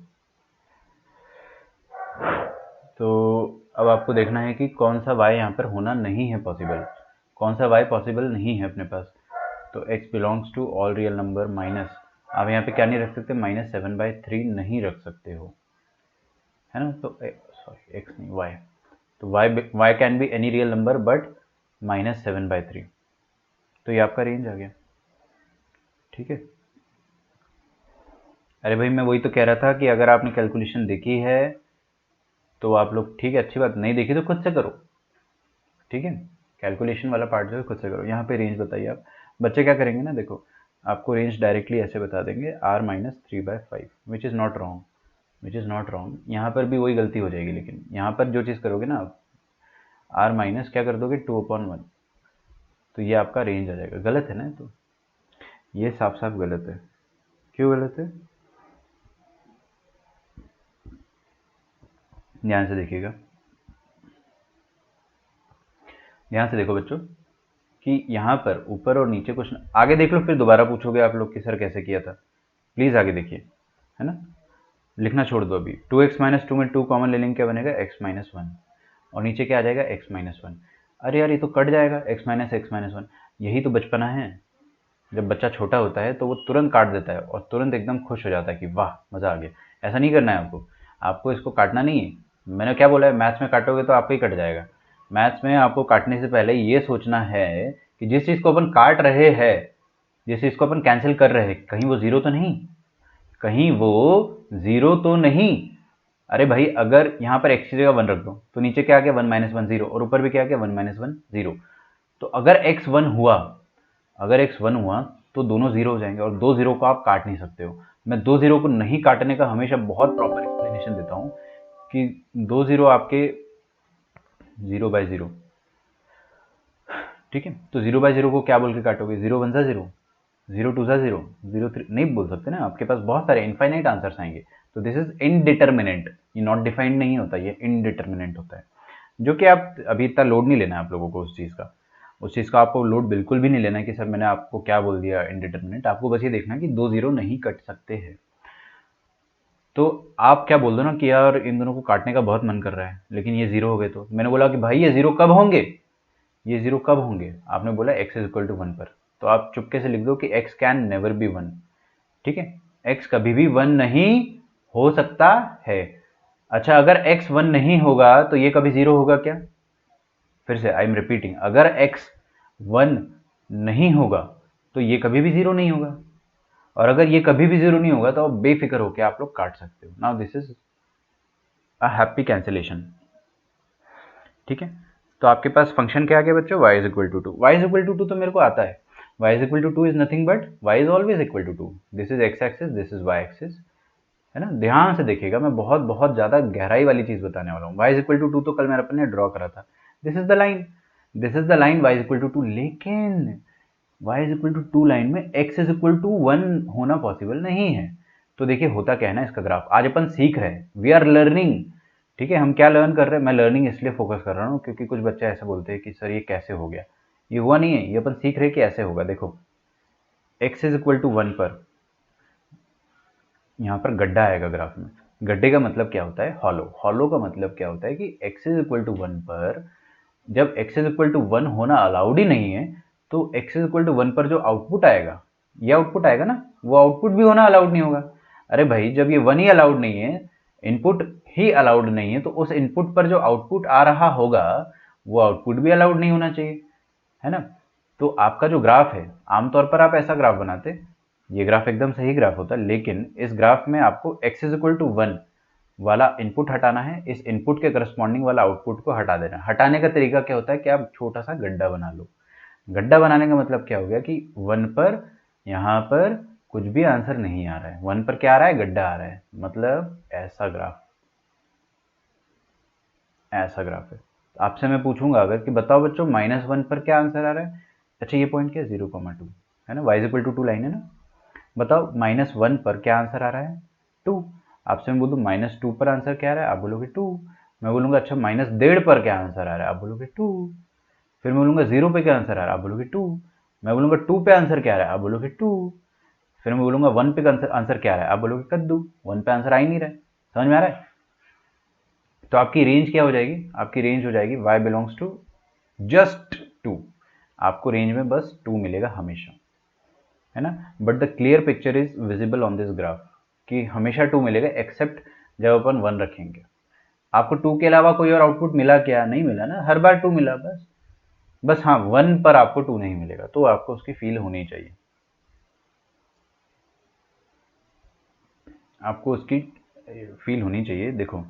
तो अब आपको देखना है कि कौन सा y यहाँ पर होना नहीं है पॉसिबल, कौन सा y पॉसिबल नहीं है अपने पास। तो x belongs to all real number minus, आप यहाँ पे क्या नहीं रख सकते, -7/3 नहीं रख सकते हो, है ना। तो सॉरी x नहीं, y, तो y can be any real number but -7/3। तो ये आपका रेंज आ गया, ठीक है। अरे भाई मैं वही तो कह रहा था कि अगर आपने कैलकुलेशन देखी है तो आप लोग, ठीक है, अच्छी बात, नहीं देखी तो खुद से करो, ठीक है। कैलकुलेशन वाला पार्ट जो है खुद से करो। यहाँ पे रेंज बताइए आप, बच्चे क्या करेंगे ना, देखो आपको रेंज डायरेक्टली ऐसे बता देंगे r-3/5, which is not wrong, which is not wrong. यहाँ पर भी वही गलती हो जाएगी, लेकिन यहाँ पर जो चीज़ करोगे ना आप, r माइनस क्या कर दोगे 2/1, तो ये आपका रेंज आ जाएगा। गलत है ना, तो ये साफ साफ गलत है। क्यों गलत है, ध्यान से देखिएगा। ध्यान से देखो बच्चों कि यहाँ पर ऊपर और नीचे कुछ आगे देख लो, फिर दोबारा पूछोगे आप लोग कि सर कैसे किया था। प्लीज़ आगे देखिए, है ना। लिखना छोड़ दो अभी। 2x माइनस 2 में 2 कॉमन ले लेंगे, क्या बनेगा x माइनस 1, और नीचे क्या आ जाएगा x माइनस 1। अरे यार ये तो कट जाएगा, x माइनस 1। यही तो बचपना है। जब बच्चा छोटा होता है तो वो तुरंत काट देता है और तुरंत एकदम खुश हो जाता है कि वाह मज़ा आ गया। ऐसा नहीं करना है आपको, आपको इसको काटना नहीं है। मैंने क्या बोला है, मैथ्स में काटोगे तो आपका ही कट जाएगा। मैथ्स में आपको काटने से पहले ये सोचना है कि जिस चीज़ को अपन काट रहे हैं, जिस चीज़ को अपन कैंसिल कर रहे हैं, कहीं वो ज़ीरो तो नहीं, कहीं वो ज़ीरो तो नहीं। अरे भाई अगर यहाँ पर x की जगह 1 रख दो तो नीचे क्या आ गया 1 माइनस 1 0, और ऊपर भी क्या आ गया 1 माइनस 1 0। तो अगर x 1 हुआ, अगर x 1 हुआ तो दोनों जीरो हो जाएंगे, और दो जीरो को आप काट नहीं सकते हो। मैं दो जीरो को नहीं काटने का हमेशा बहुत प्रॉपर एक्सप्लेनेशन देता हूँ कि दो जीरो आपके 0/0, ठीक है। तो 0/0 को क्या बोल के काटोगे, 0 1 सा 0, 0 2 सा 0, 0 3 नहीं बोल सकते ना, आपके पास बहुत सारे इनफाइनाइट आंसर्स आएंगे। तो दिस इज इनडिटर्मिनेंट, ये नॉट डिफाइंड नहीं होता, ये इनडिटर्मिनेंट होता है। जो कि आप अभी इतना लोड नहीं लेना है आप लोगों को उस चीज़ का, उस चीज़ का आपको लोड बिल्कुल भी नहीं लेना है कि सर मैंने आपको क्या बोल दिया इनडिटर्मिनेंट। आपको बस ये देखना है कि दो जीरो नहीं कट सकते हैं। तो आप क्या बोल दो ना कि यार इन दोनों को काटने का बहुत मन कर रहा है लेकिन ये जीरो हो गए। तो मैंने बोला कि भाई ये जीरो कब होंगे, ये जीरो कब होंगे, आपने बोला x इज इक्वल टू 1 पर, तो आप चुपके से लिख दो कि x कैन नेवर बी 1, ठीक है। x कभी भी 1 नहीं हो सकता है। अच्छा अगर x 1 नहीं होगा तो ये कभी जीरो होगा क्या, फिर से आई एम रिपीटिंग, अगर x 1 नहीं होगा तो ये कभी भी जीरो नहीं होगा, और अगर ये कभी भी जीरो नहीं होगा तो आप बेफिक्र होकर आप लोग काट सकते हो। Now this is a happy cancellation, ठीक है। तो आपके पास फंक्शन क्या आ गया बच्चों, y is equal to 2। y is equal to 2 तो मेरे को आता है, y is equal to 2 is nothing but y is always equal to 2। This is x axis, this is y axis, है ना। ध्यान से देखिएगा, मैं बहुत बहुत ज़्यादा गहराई वाली चीज़ बताने वाला हूँ। y इज इक्वल टू 2 तो कल मैंने अपने ड्रॉ करा था, this is the line, this is the line y is equal to 2। लेकिन y is equal to 2 line में x इज इक्वल टू 1 होना पॉसिबल नहीं है। तो देखिए होता क्या है ना, इसका ग्राफ आज अपन सीख रहे हैं, वी आर लर्निंग, ठीक है। हम क्या लर्न कर रहे हैं, मैं लर्निंग इसलिए फोकस कर रहा हूँ क्योंकि कुछ बच्चे ऐसे बोलते हैं कि सर ये कैसे हो गया, ये हुआ नहीं है, ये अपन सीख रहे हैं कि ऐसे होगा। देखो x इज इक्वल टू 1 पर यहाँ पर गड्ढा आएगा ग्राफ में। गड्ढे का मतलब क्या होता है, हॉलो। हॉलो का मतलब क्या होता है कि x इज इक्वल टू 1 पर जब x इज इक्वल टू 1 होना अलाउड ही नहीं है, तो x इज इक्वल टू 1 पर जो आउटपुट आएगा, ये आउटपुट आएगा ना, वो आउटपुट भी होना अलाउड नहीं होगा। अरे भाई जब ये 1 ही अलाउड नहीं है, इनपुट ही अलाउड नहीं है, तो उस इनपुट पर जो आउटपुट आ रहा होगा वो आउटपुट भी अलाउड नहीं होना चाहिए, है ना। तो आपका जो ग्राफ है, आमतौर पर आप ऐसा ग्राफ बनाते, ये ग्राफ एकदम सही ग्राफ होता, लेकिन इस ग्राफ में आपको x इज इक्वल टू 1 वाला इनपुट हटाना है, इस इनपुट के करस्पॉन्डिंग वाला आउटपुट को हटा देना है। हटाने का तरीका क्या होता है कि आप छोटा सा गड्ढा बना लो। गड्ढा बनाने का मतलब क्या हो गया कि 1 पर यहाँ पर कुछ भी आंसर नहीं आ रहा है, 1 पर क्या आ रहा है, गड्ढा आ रहा है, मतलब ऐसा ग्राफ, ऐसा ग्राफ है। आपसे मैं पूछूंगा अगर कि बताओ बच्चों -1 पर क्या आंसर आ रहा है, अच्छा ये पॉइंट क्या है 0,2, है ना, y is equal to 2 line है ना। बताओ -1 पर क्या आंसर आ रहा है 2। आपसे मैं बोलूँ -2 पर आंसर क्या आ रहा है, आप बोलोगे 2। मैं बोलूँगा अच्छा -1.5 पर क्या आंसर आ रहा है, आप बोलोगे 2। फिर मैं बोलूँगा 0 पे क्या आंसर आ रहा है, आप बोलोगे 2। मैं बोलूँगा 2 पे आंसर क्या आ रहा है, आप बोलोगे 2। फिर मैं बोलूँगा 1 पे आंसर क्या आ रहा है, आप बोलोगे कद्दू। 1 पे आंसर आ ही नहीं रहा है, समझ में आ रहा है। तो आपकी रेंज क्या हो जाएगी, आपकी रेंज हो जाएगी y बिलोंग्स टू जस्ट 2। आपको रेंज में बस 2 मिलेगा हमेशा, है ना। But the clear picture is visible on this graph कि हमेशा 2 मिलेगा एक्सेप्ट जब अपन 1 रखेंगे। आपको 2 के अलावा कोई और आउटपुट मिला क्या, नहीं मिला ना, हर बार 2 मिला बस। बस हाँ 1 पर आपको 2 नहीं मिलेगा, तो आपको उसकी फील होनी चाहिए, आपको उसकी फील होनी चाहिए। देखो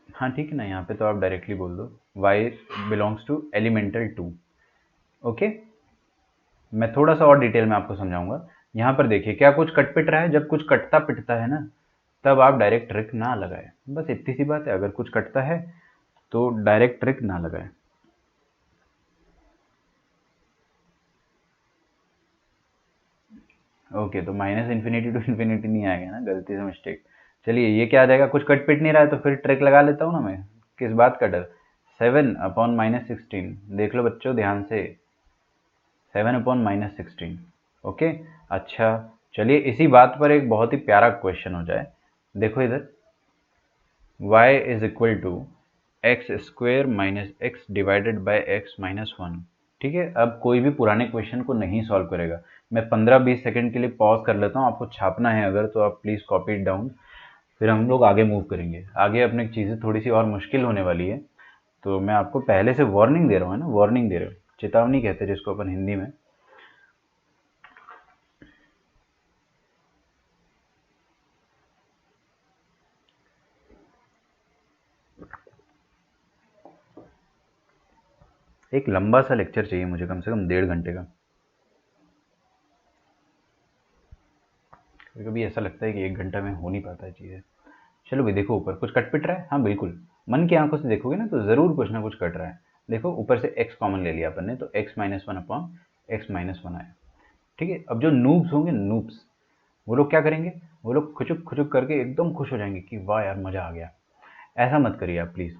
हाँ ठीक है ना, यहाँ पे तो आप डायरेक्टली बोल दो y belongs to elemental 2। Okay, मैं थोड़ा सा और डिटेल में आपको समझाऊंगा। यहाँ पर देखिए क्या कुछ कट पिट रहा है, जब कुछ कटता पिटता है ना तब आप डायरेक्ट ट्रिक ना लगाएं, बस इतनी सी बात है। अगर कुछ कटता है तो डायरेक्ट ट्रिक ना लगाएं, ओके, तो माइनस इन्फिनिटी टू इन्फिनिटी नहीं आएगा ना, गलती से मिस्टेक। चलिए ये क्या आ जाएगा, कुछ कट पिट नहीं रहा है तो फिर ट्रिक लगा लेता हूँ ना मैं, किस बात का डर। 7/-16, देख लो बच्चों ध्यान से, 7/-16। ओके। अच्छा, चलिए इसी बात पर एक बहुत ही प्यारा क्वेश्चन हो जाए। देखो इधर, y is equal to x square minus x divided by x minus one. ठीक है, अब कोई भी पुराने क्वेश्चन को नहीं सॉल्व करेगा। मैं 15-20 सेकंड के लिए पॉज कर लेता हूँ, आपको छापना है अगर तो आप प्लीज़ कॉपी इट डाउन, फिर हम लोग आगे मूव करेंगे। आगे अपने चीज़ें थोड़ी सी और मुश्किल होने वाली है, तो मैं आपको पहले से वार्निंग दे रहा हूँ, है ना, वार्निंग दे रहा हूँ, चेतावनी कहते हैं जिसको अपन हिंदी में। एक लंबा सा लेक्चर चाहिए मुझे, कम से कम 1.5 घंटे का। कभी कभी ऐसा लगता है कि 1 घंटा में हो नहीं पाता है चीज़ें। चलो भाई, देखो ऊपर कुछ कट पिट रहा है, हाँ बिल्कुल, मन की आंखों से देखोगे ना तो ज़रूर कुछ ना कुछ कट रहा है। देखो ऊपर से x कॉमन ले लिया अपन ने, तो x-1/x-1 आया। ठीक है, अब जो नूब्स होंगे, नूब्स, वो लोग क्या करेंगे, वो लोग खुचुक खुचुक करके एकदम खुश हो जाएंगे कि वाह यार मज़ा आ गया। ऐसा मत करिए आप प्लीज़।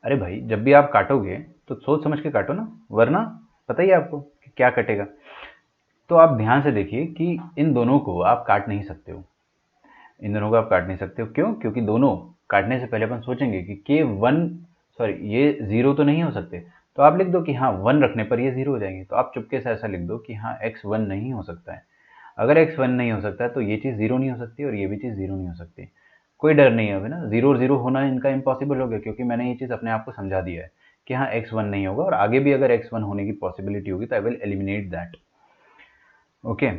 अरे भाई, जब भी आप काटोगे तो सोच समझ के काटो ना, वरना पता ही है आपको कि क्या कटेगा। तो आप ध्यान से देखिए कि इन दोनों को आप काट नहीं सकते हो, इन दोनों को आप काट नहीं सकते हो। क्यों? क्योंकि दोनों काटने से पहले अपन सोचेंगे कि के वन, सॉरी ये ज़ीरो तो नहीं हो सकते, तो आप लिख दो कि हाँ 1 रखने पर ये ज़ीरो हो जाएंगे। तो आप चुपके से ऐसा लिख दो कि हाँ एक्स 1 नहीं हो सकता है। अगर एक्स 1 नहीं हो सकता है तो ये चीज़ ज़ीरो नहीं हो सकती और ये भी चीज़ ज़ीरो नहीं हो सकती। कोई डर नहीं है अभी ना, ज़ीरो और ज़ीरो होना इनका इम्पॉसिबल हो गया, क्योंकि मैंने ये चीज़ अपने आप को समझा दिया है कि हाँ एक्स 1 नहीं होगा, और आगे भी अगर एक्स 1 होने की पॉसिबिलिटी होगी तो I will eliminate that. Okay,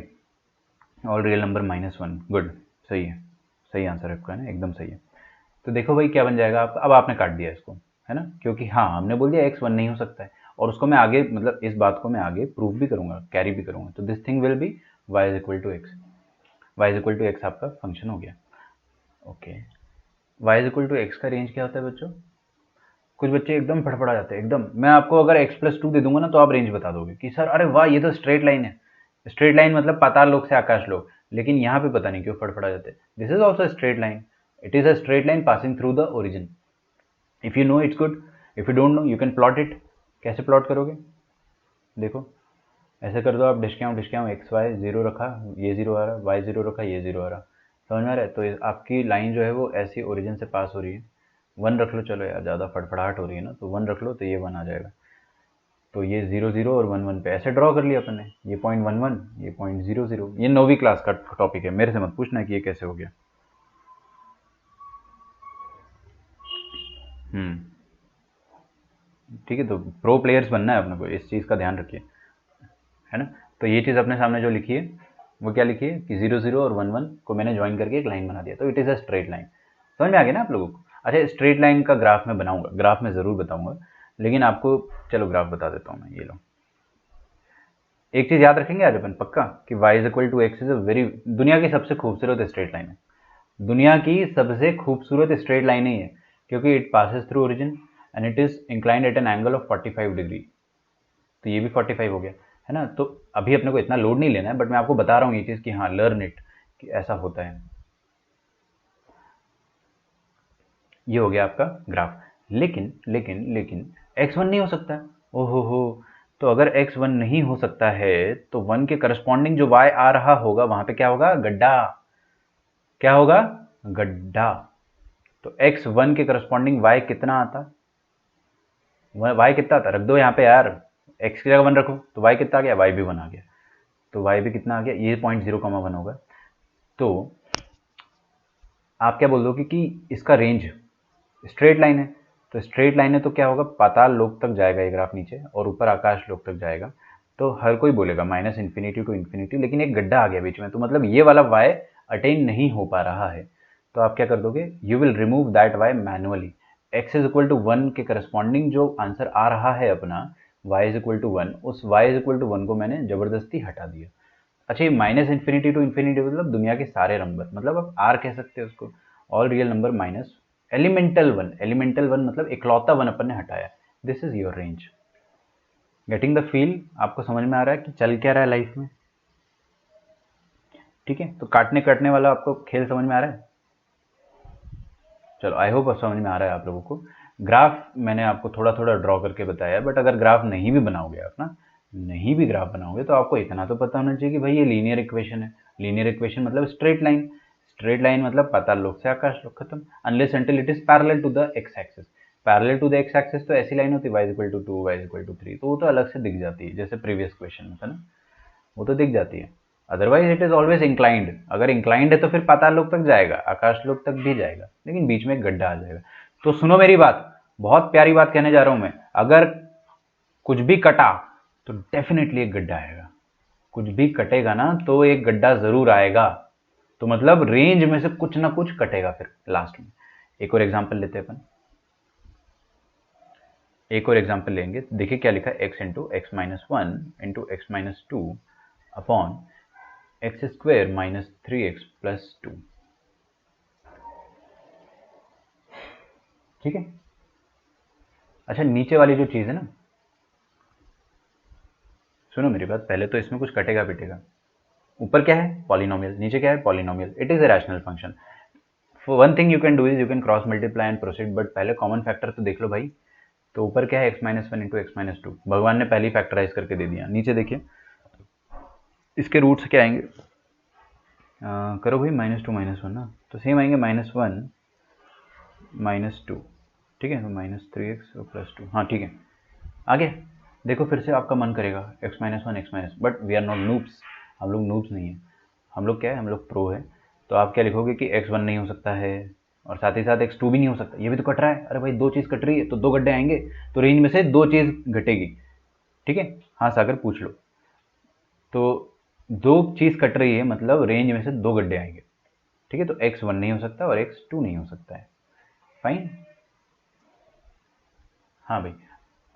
all real number -1, good, सही है, सही आंसर है आपका, है ना, एकदम सही है। तो देखो भाई क्या बन जाएगा आपका, अब आपने काट दिया इसको, है ना, क्योंकि हाँ हमने बोल दिया x1 नहीं हो सकता है, और उसको मैं आगे, मतलब इस बात को मैं आगे प्रूव भी करूंगा, कैरी भी करूंगा। तो this thing will be y is equal to x, y is equal to x आपका फंक्शन हो गया। Okay, y is equal to x का रेंज क्या होता है बच्चों? कुछ बच्चे एकदम फड़फड़ा जाते हैं एकदम, मैं आपको अगर x+2 दे दूंगा ना तो आप रेंज बता दोगे कि सर अरे वाह ये तो स्ट्रेट लाइन है। स्ट्रेट लाइन मतलब पाताल लोक से आकाश लोक, लेकिन यहाँ पे पता नहीं क्यों फड़फड़ा जाते हैं। This is also straight line, it is a straight line passing through the origin. If you know it's good, if you don't know you can plot it. कैसे प्लॉट करोगे? देखो ऐसे कर दो आप, डिस्काउंट एक्स वाई जीरो रखा, ये zero आ रहा, वाई जीरो रखा, ये जीरो आ रहा, समझ में आ रहा है? तो आपकी लाइन जो है वो ऐसी ओरिजिन से पास हो रही है। 1 रख लो, चलो यार ज़्यादा फड़फड़ाहट हो रही है ना, तो 1 रख लो तो ये 1 आ जाएगा। तो ये 0 0 और 1 1 पे ऐसे ड्रॉ कर लिया अपन ने, ये .11, ये .00। ये 9वीं क्लास का टॉपिक है, मेरे से मत पूछना कि ये कैसे हो गया। ठीक है, तो प्रो प्लेयर्स बनना है अपने को, इस चीज़ का ध्यान रखिए, है ना। तो ये चीज़ अपने सामने जो लिखी है वो क्या लिखी है कि 0 0 और 1 1 को मैंने ज्वाइन करके एक लाइन बना दिया, तो it is a straight line. समझ में आ गया ना आप लोगों को? अच्छा, स्ट्रेट लाइन का ग्राफ मैं बनाऊंगा, ग्राफ में ज़रूर बताऊंगा, लेकिन आपको चलो ग्राफ बता देता हूँ मैं, ये लो। एक चीज़ याद रखेंगे आज अपन पक्का कि y is equal to x is a very, दुनिया की सबसे खूबसूरत स्ट्रेट लाइन है, दुनिया की सबसे खूबसूरत स्ट्रेट लाइन ही है, क्योंकि it passes through origin and it is inclined at an angle of 45 degree. तो ये भी 45 हो गया, है ना। तो अभी अपने को इतना लोड नहीं लेना है, बट मैं आपको बता रहा हूँ ये चीज़ कि हाँ लर्न इट, कि ऐसा होता है। ये हो गया आपका ग्राफ। लेकिन लेकिन लेकिन x1 नहीं हो सकता है। ओहो हो, तो अगर x1 नहीं हो सकता है तो 1 के करस्पॉन्डिंग जो y आ रहा होगा वहां पे क्या होगा? गड्ढा। क्या होगा? गड्ढा। तो x1 के करस्पॉन्डिंग y कितना आता? y कितना आता? रख दो यहाँ पे यार, x की जगह 1 रखो तो y कितना आ गया? y भी 1 आ गया। तो y भी कितना आ गया? ये .0,1 होगा। तो आप क्या बोल दोगे कि इसका रेंज स्ट्रेट लाइन है, तो स्ट्रेट लाइन है तो क्या होगा? पाताल लोक तक जाएगा ये ग्राफ नीचे, और ऊपर आकाश लोक तक जाएगा। तो हर कोई बोलेगा -इन्फिनिटी टू इन्फिनिटी, लेकिन एक गड्ढा आ गया बीच में, तो मतलब ये वाला y अटेन नहीं हो पा रहा है। तो आप क्या कर दोगे? You will remove that y manually. x is equal to 1 के करस्पॉन्डिंग जो आंसर आ रहा है अपना y इज इक्वल टू 1, उस y इज इक्वल टू 1 को मैंने जबरदस्ती हटा दिया। अच्छा, ये -इन्फिनिटी टू इन्फिनिटी मतलब दुनिया के सारे नंबर, मतलब आप आर कह सकते हैं उसको, all real number minus elemental one. Elemental one मतलब इकलौता वन अपन ने हटाया। This is your range. Getting the feel? आपको समझ में आ रहा है कि चल क्या रहा है लाइफ में? ठीक है, तो काटने काटने वाला आपको खेल समझ में आ रहा है? चलो आई होप समझ में आ रहा है आप लोगों को। ग्राफ मैंने आपको थोड़ा थोड़ा ड्रॉ करके बताया, बट अगर ग्राफ नहीं भी बनाओगे आप ना, नहीं भी ग्राफ बनाओगे तो आपको इतना तो पता होना चाहिए कि भाई ये लीनियर इक्वेशन है। लीनियर इक्वेशन मतलब स्ट्रेट लाइन, स्ट्रेट लाइन मतलब पाताल लोक से आकाश लोक, खत्म। Unless until it is parallel to the x axis. Parallel to the x axis तो ऐसी लाइन होती है y equal to 2, y equal to 3, तो वो तो अलग से दिख जाती है, जैसे प्रीवियस क्वेश्चन में था ना, वो तो दिख जाती है। Otherwise it is always inclined. अगर इंक्लाइंड है तो फिर पाताल लोक तक जाएगा, आकाश लोक तक भी जाएगा, लेकिन बीच में एक गड्ढा आ जाएगा। तो सुनो मेरी बात, बहुत प्यारी बात कहने जा रहा हूं मैं। अगर कुछ भी कटा तो डेफिनेटली एक गड्ढा आएगा। कुछ भी कटेगा ना तो एक गड्ढा जरूर आएगा। तो मतलब रेंज में से कुछ ना कुछ कटेगा फिर लास्ट में। एक और एग्जांपल लेते हैं अपन, एक और एग्जांपल लेंगे। देखिए क्या लिखा है, x into x minus one into x minus two upon x square minus 3x plus 2। ठीक है। अच्छा नीचे वाली जो चीज है ना, सुनो मेरी बात, पहले तो इसमें कुछ कटेगा पिटेगा। ऊपर क्या है, पॉलिनोमियल, नीचे क्या है, polynomial, it is a rational function. One thing you can do is you can cross multiply and proceed, but पहले कॉमन फैक्टर तो देख लो भाई। तो ऊपर क्या है, x minus one into x minus two, भगवान ने पहले ही फैक्टराइज करके दे दिया। नीचे देखिए इसके रूट्स क्या आएंगे, करो भाई -2 - 1 ना, तो सेम आएंगे -1 -2। ठीक है, तो -3x और +2, हाँ ठीक है। आगे देखो फिर से आपका मन करेगा x minus one x minus, but we are not noobs, हम लोग नूब्स नहीं है। हम लोग क्या है, हम लोग प्रो है। तो आप क्या लिखोगे कि x1 नहीं हो सकता है, और साथ ही साथ x2 भी नहीं हो सकता, ये भी तो कट रहा है। अरे भाई दो चीज़ कट रही है तो दो गड्ढे आएंगे, तो रेंज में से दो चीज़ घटेगी। ठीक है, हाँ सागर पूछ लो। तो दो चीज़ कट रही है मतलब रेंज में से दो गड्ढे आएंगे। ठीक है, तो x1 नहीं हो सकता और x2 नहीं हो सकता है। फाइन। हाँ भाई,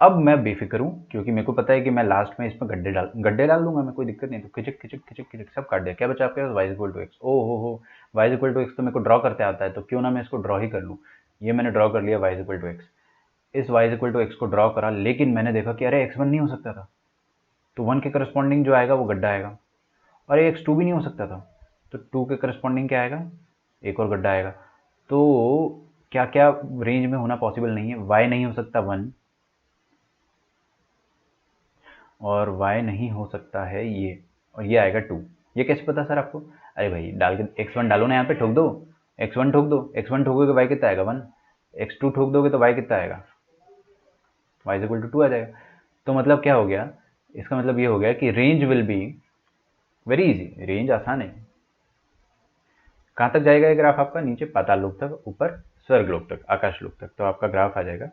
अब मैं बेफिक्र हूँ क्योंकि मेरे को पता है कि मैं लास्ट में इसमें गड्ढे डाल दूंगा मैं, कोई दिक्कत नहीं। तो खिचक खिचक खिचक खिचक सब काट दिया। क्या बचा आपके पास, y इक्वल टू एक्स। ओ हो, y इक्वल टू एक्स तो मेरे को ड्रॉ करते आता है, तो क्यों ना मैं इसको ड्रॉ ही कर लूँ। ये मैंने ड्रॉ कर लिया y इक्वल टू एक्स। इस y इक्वल टू एक्स को ड्रॉ करा, लेकिन मैंने देखा कि अरे x1 नहीं हो सकता था, तो 1 के करस्पॉन्डिंग जो आएगा वो गड्ढा आएगा। और x2 भी नहीं हो सकता था, तो 2 के करस्पॉन्डिंग क्या आएगा, एक और गड्ढा आएगा। तो क्या क्या रेंज में होना पॉसिबल नहीं है, y नहीं हो सकता 1, और y नहीं हो सकता है ये, और ये आएगा 2। ये कैसे पता सर आपको, अरे भाई डाल के x1 डालो ना यहाँ पे, ठोक दो x1, ठोक दो x1, ठोकोगे y कितना आएगा 1, x2 ठोक दोगे तो y कितना आएगा, y इक्वल टू 2 आ जाएगा। तो मतलब क्या हो गया, इसका मतलब ये हो गया कि range will be very easy. Range आसान है। कहाँ तक जाएगा ये ग्राफ आपका, नीचे पाताल लोक तक, ऊपर स्वर्ग लोक तक, आकाश लोक तक। तो आपका ग्राफ आ जाएगा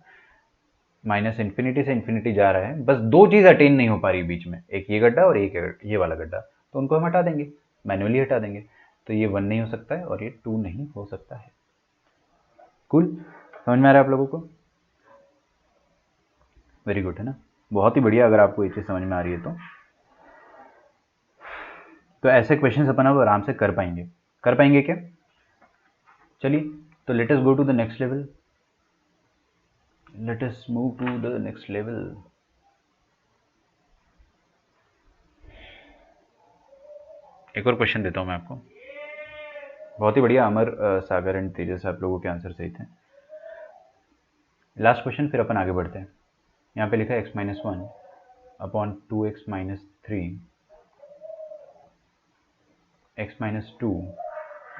माइनस इन्फिनिटी से इन्फिनिटी जा रहा है, बस दो चीज़ अटेन नहीं हो पा रही बीच में, एक ये गड्ढा और एक ये वाला गड्ढा, तो उनको हम हटा देंगे, मैनुअली हटा देंगे। तो ये 1 नहीं हो सकता है और ये 2 नहीं हो सकता है। कूल, समझ में आ रहा है आप लोगों को? वेरी गुड, है ना, बहुत ही बढ़िया। अगर आपको ये चीज़ समझ में आ रही है तो ऐसे क्वेश्चन अपन अब आराम से कर पाएंगे। कर पाएंगे क्या? चलिए, तो let us go to the next level, let us move to the next level. एक और क्वेश्चन देता हूँ मैं आपको, बहुत ही बढ़िया। अमर, सागर एंड तेजस, आप लोगों के आंसर सही थे। लास्ट क्वेश्चन, फिर अपन आगे बढ़ते हैं। यहाँ पे लिखा है x minus one upon 2x minus three, x minus two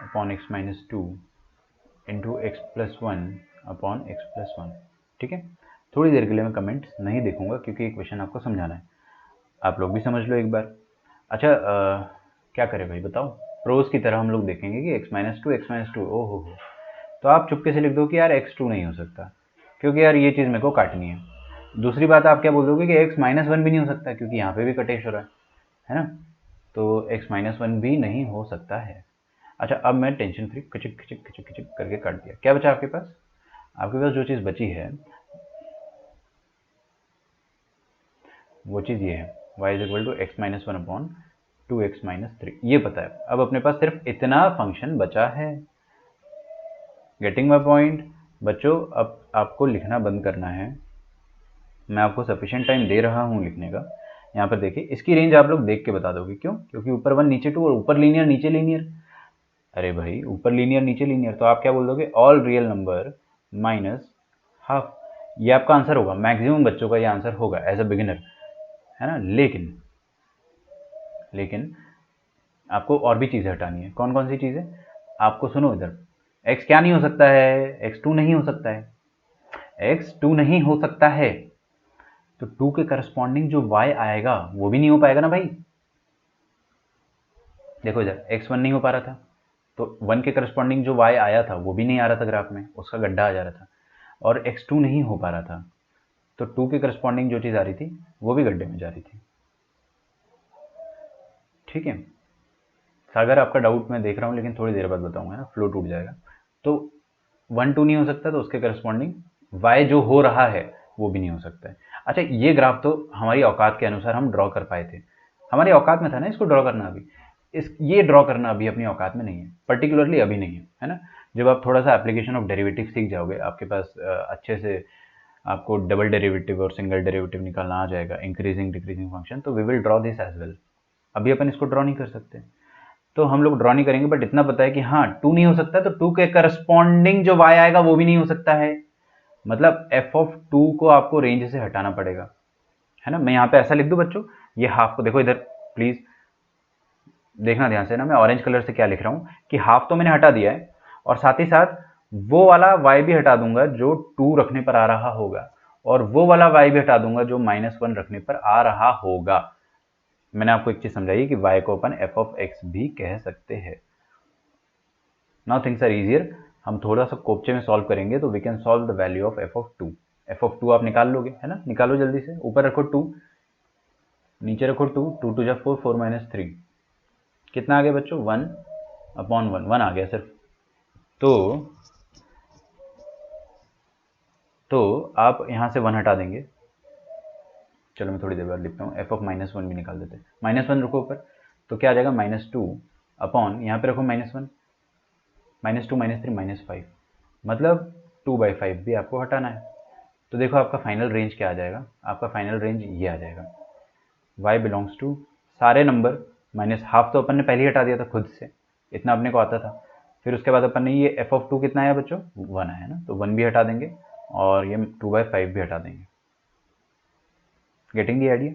upon x minus two into x plus one upon x plus one. ठीक है, थोड़ी देर के लिए मैं कमेंट्स नहीं देखूंगा क्योंकि ये क्वेश्चन आपको समझाना है, आप लोग भी समझ लो एक बार। अच्छा क्या करें भाई बताओ, प्रोज की तरह हम लोग देखेंगे कि x माइनस टू, ओ हो, तो आप चुपके से लिख दो कि यार x2 नहीं हो सकता क्योंकि यार ये चीज़ मेरे को काटनी है। दूसरी बात आप क्या बोल दोगे कि x माइनस वन भी नहीं हो सकता क्योंकि यहाँ पे भी कटेश हो रहा है ना, तो x माइनस वन भी नहीं हो सकता है। अच्छा, अब मैं टेंशन फ्री खिचक खिचक खिचक खिचक करके काट दिया। क्या बचा आपके पास? आपके पास जो चीज़ बची है वो चीज़ ये है, y is equal to x minus one upon 2x minus three, ये पता है। अब अपने पास सिर्फ इतना फंक्शन बचा है। Getting my point? बच्चों अब आपको लिखना बंद करना है, मैं आपको सफिशिएंट टाइम दे रहा हूँ लिखने का, यहाँ पर देखिए इसकी रेंज आप लोग देख के बता दोगे, क्यों? क्योंकि ऊपर 1 नीचे 2 और ऊपर लीनियर नीचे लीनियर। अरे भाई ऊपर लीनियर नीचे लीनियर, तो आप क्या बोल दोगे? All real number minus half. ये आपका आंसर होगा, मैक्सिमम बच्चों का ये आंसर होगा एज अ बिगिनर, है ना। लेकिन आपको और भी चीज़ें हटानी है। कौन कौन सी चीज़ें? आपको सुनो इधर, x क्या नहीं हो सकता है? x2 नहीं हो सकता है, x2 नहीं हो सकता है, तो 2 के करस्पॉन्डिंग जो y आएगा वो भी नहीं हो पाएगा ना भाई। देखो इधर x1 नहीं हो पा रहा था, तो 1 के करस्पॉन्डिंग जो y आया था वो भी नहीं आ रहा था ग्राफ में, उसका गड्ढा आ जा रहा था। और x2 नहीं हो पा रहा था, तो 2 के करस्पॉन्डिंग जो चीज़ आ रही थी वो भी गड्ढे में जा रही थी। ठीक है सागर, आपका डाउट मैं देख रहा हूँ, लेकिन थोड़ी देर बाद बताऊंगा ना, फ्लो टूट जाएगा। तो 1 2 नहीं हो सकता, तो उसके करस्पॉन्डिंग y जो हो रहा है वो भी नहीं हो सकता है। अच्छा ये ग्राफ तो हमारी औकात के अनुसार हम ड्रॉ कर पाए थे, हमारी औकात में था ना इसको ड्रॉ करना। अभी ये ड्रॉ करना अभी अपनी औकात में नहीं है, पर्टिकुलरली अभी नहीं है ना। जब आप थोड़ा सा एप्लीकेशन ऑफ डेरिवेटिव सीख जाओगे, आपके पास अच्छे से आपको डबल डेरिवेटिव और सिंगल डेरिवेटिव निकालना आ जाएगा, इंक्रीजिंग डिक्रीजिंग फंक्शन, तो we will draw this as well. अभी अपन इसको ड्रॉ नहीं कर सकते, तो हम लोग ड्रॉ नहीं करेंगे, बट इतना पता है कि हाँ 2 नहीं हो सकता, तो 2 के करस्पॉन्डिंग जो y आएगा वो भी नहीं हो सकता है। मतलब f ऑफ 2 को आपको रेंज से हटाना पड़ेगा, है ना। मैं यहाँ पे ऐसा लिख दूं बच्चों, ये हाफ को देखो इधर, प्लीज देखना ध्यान से ना, मैं ऑरेंज कलर से क्या लिख रहा हूँ कि हाफ तो मैंने हटा दिया है, और साथ ही साथ वो वाला y भी हटा दूंगा जो 2 रखने पर आ रहा होगा, और वो वाला y भी हटा दूंगा जो -1 रखने पर आ रहा होगा। मैंने आपको एक चीज समझाई कि y को अपन f ऑफ x भी कह सकते हैं। नाउ थिंग्स आर इजियर, हम थोड़ा सा कोपचे में सॉल्व करेंगे, तो we can solve the value of f of 2। f of 2 आप निकाल लोगे, है ना, निकालो जल्दी से। ऊपर रखो 2, नीचे रखो 2, 2 2 जा 4, 4 माइनस 3, कितना आ गया बच्चों? 1 अपॉन 1, 1 आ गया सिर्फ। तो आप यहाँ से 1 हटा देंगे। चलो मैं थोड़ी देर बाद लिखता हूँ, f ऑफ -1 भी निकाल देते हैं। -1 रखो ऊपर, तो क्या आ जाएगा? -2 अपॉन, यहाँ पे रखो -1, -2 -3 -5, मतलब 2/5 भी आपको हटाना है। तो देखो आपका फाइनल रेंज क्या आ जाएगा? आपका फाइनल रेंज ये आ जाएगा, y बिलोंग्स टू सारे नंबर माइनस हाफ, तो अपन ने पहले ही हटा दिया था खुद से, इतना अपने को आता था। फिर उसके बाद अपन ने ये f ऑफ 2 कितना आया बच्चों? 1 आया ना, तो 1 भी हटा देंगे और ये 2/5 भी हटा देंगे। Getting the idea?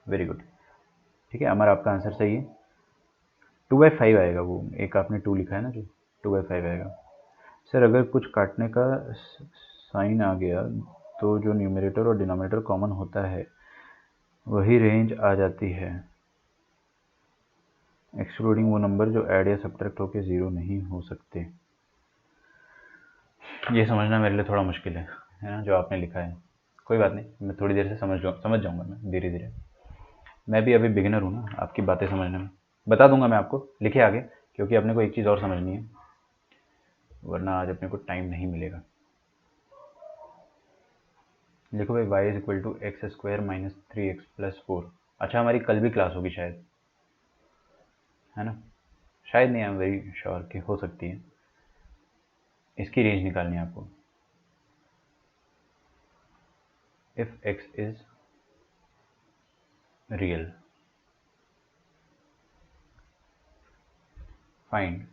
Very good. ठीक है अमर, आपका आंसर सही है, 2/5 आएगा। वो एक आपने 2 लिखा है ना, जो 2/5 आएगा। सर अगर कुछ काटने का साइन आ गया तो जो न्यूमरेटर और डिनोमिनेटर कॉमन होता है वही रेंज आ जाती है, एक्सक्लूडिंग वो नंबर जो ऐड या सब्ट्रैक्ट होकर 0 नहीं हो सकते। ये समझना मेरे लिए थोड़ा मुश्किल है ना, जो आपने लिखा है। कोई बात नहीं, मैं थोड़ी देर से समझ जाऊँगा मैं धीरे धीरे। मैं भी अभी बिगिनर हूँ ना आपकी बातें समझने में। बता दूंगा मैं आपको, लिखे आगे, क्योंकि अपने को एक चीज़ और समझनी है, वरना आज अपने को टाइम नहीं मिलेगा। देखो भाई, y is equal to x square minus 3x plus 4। अच्छा हमारी कल भी क्लास होगी शायद, है ना, शायद नहीं, आई एम वेरी श्योर कि हो सकती है। इसकी रेंज निकालनी है आपको। If x is real, find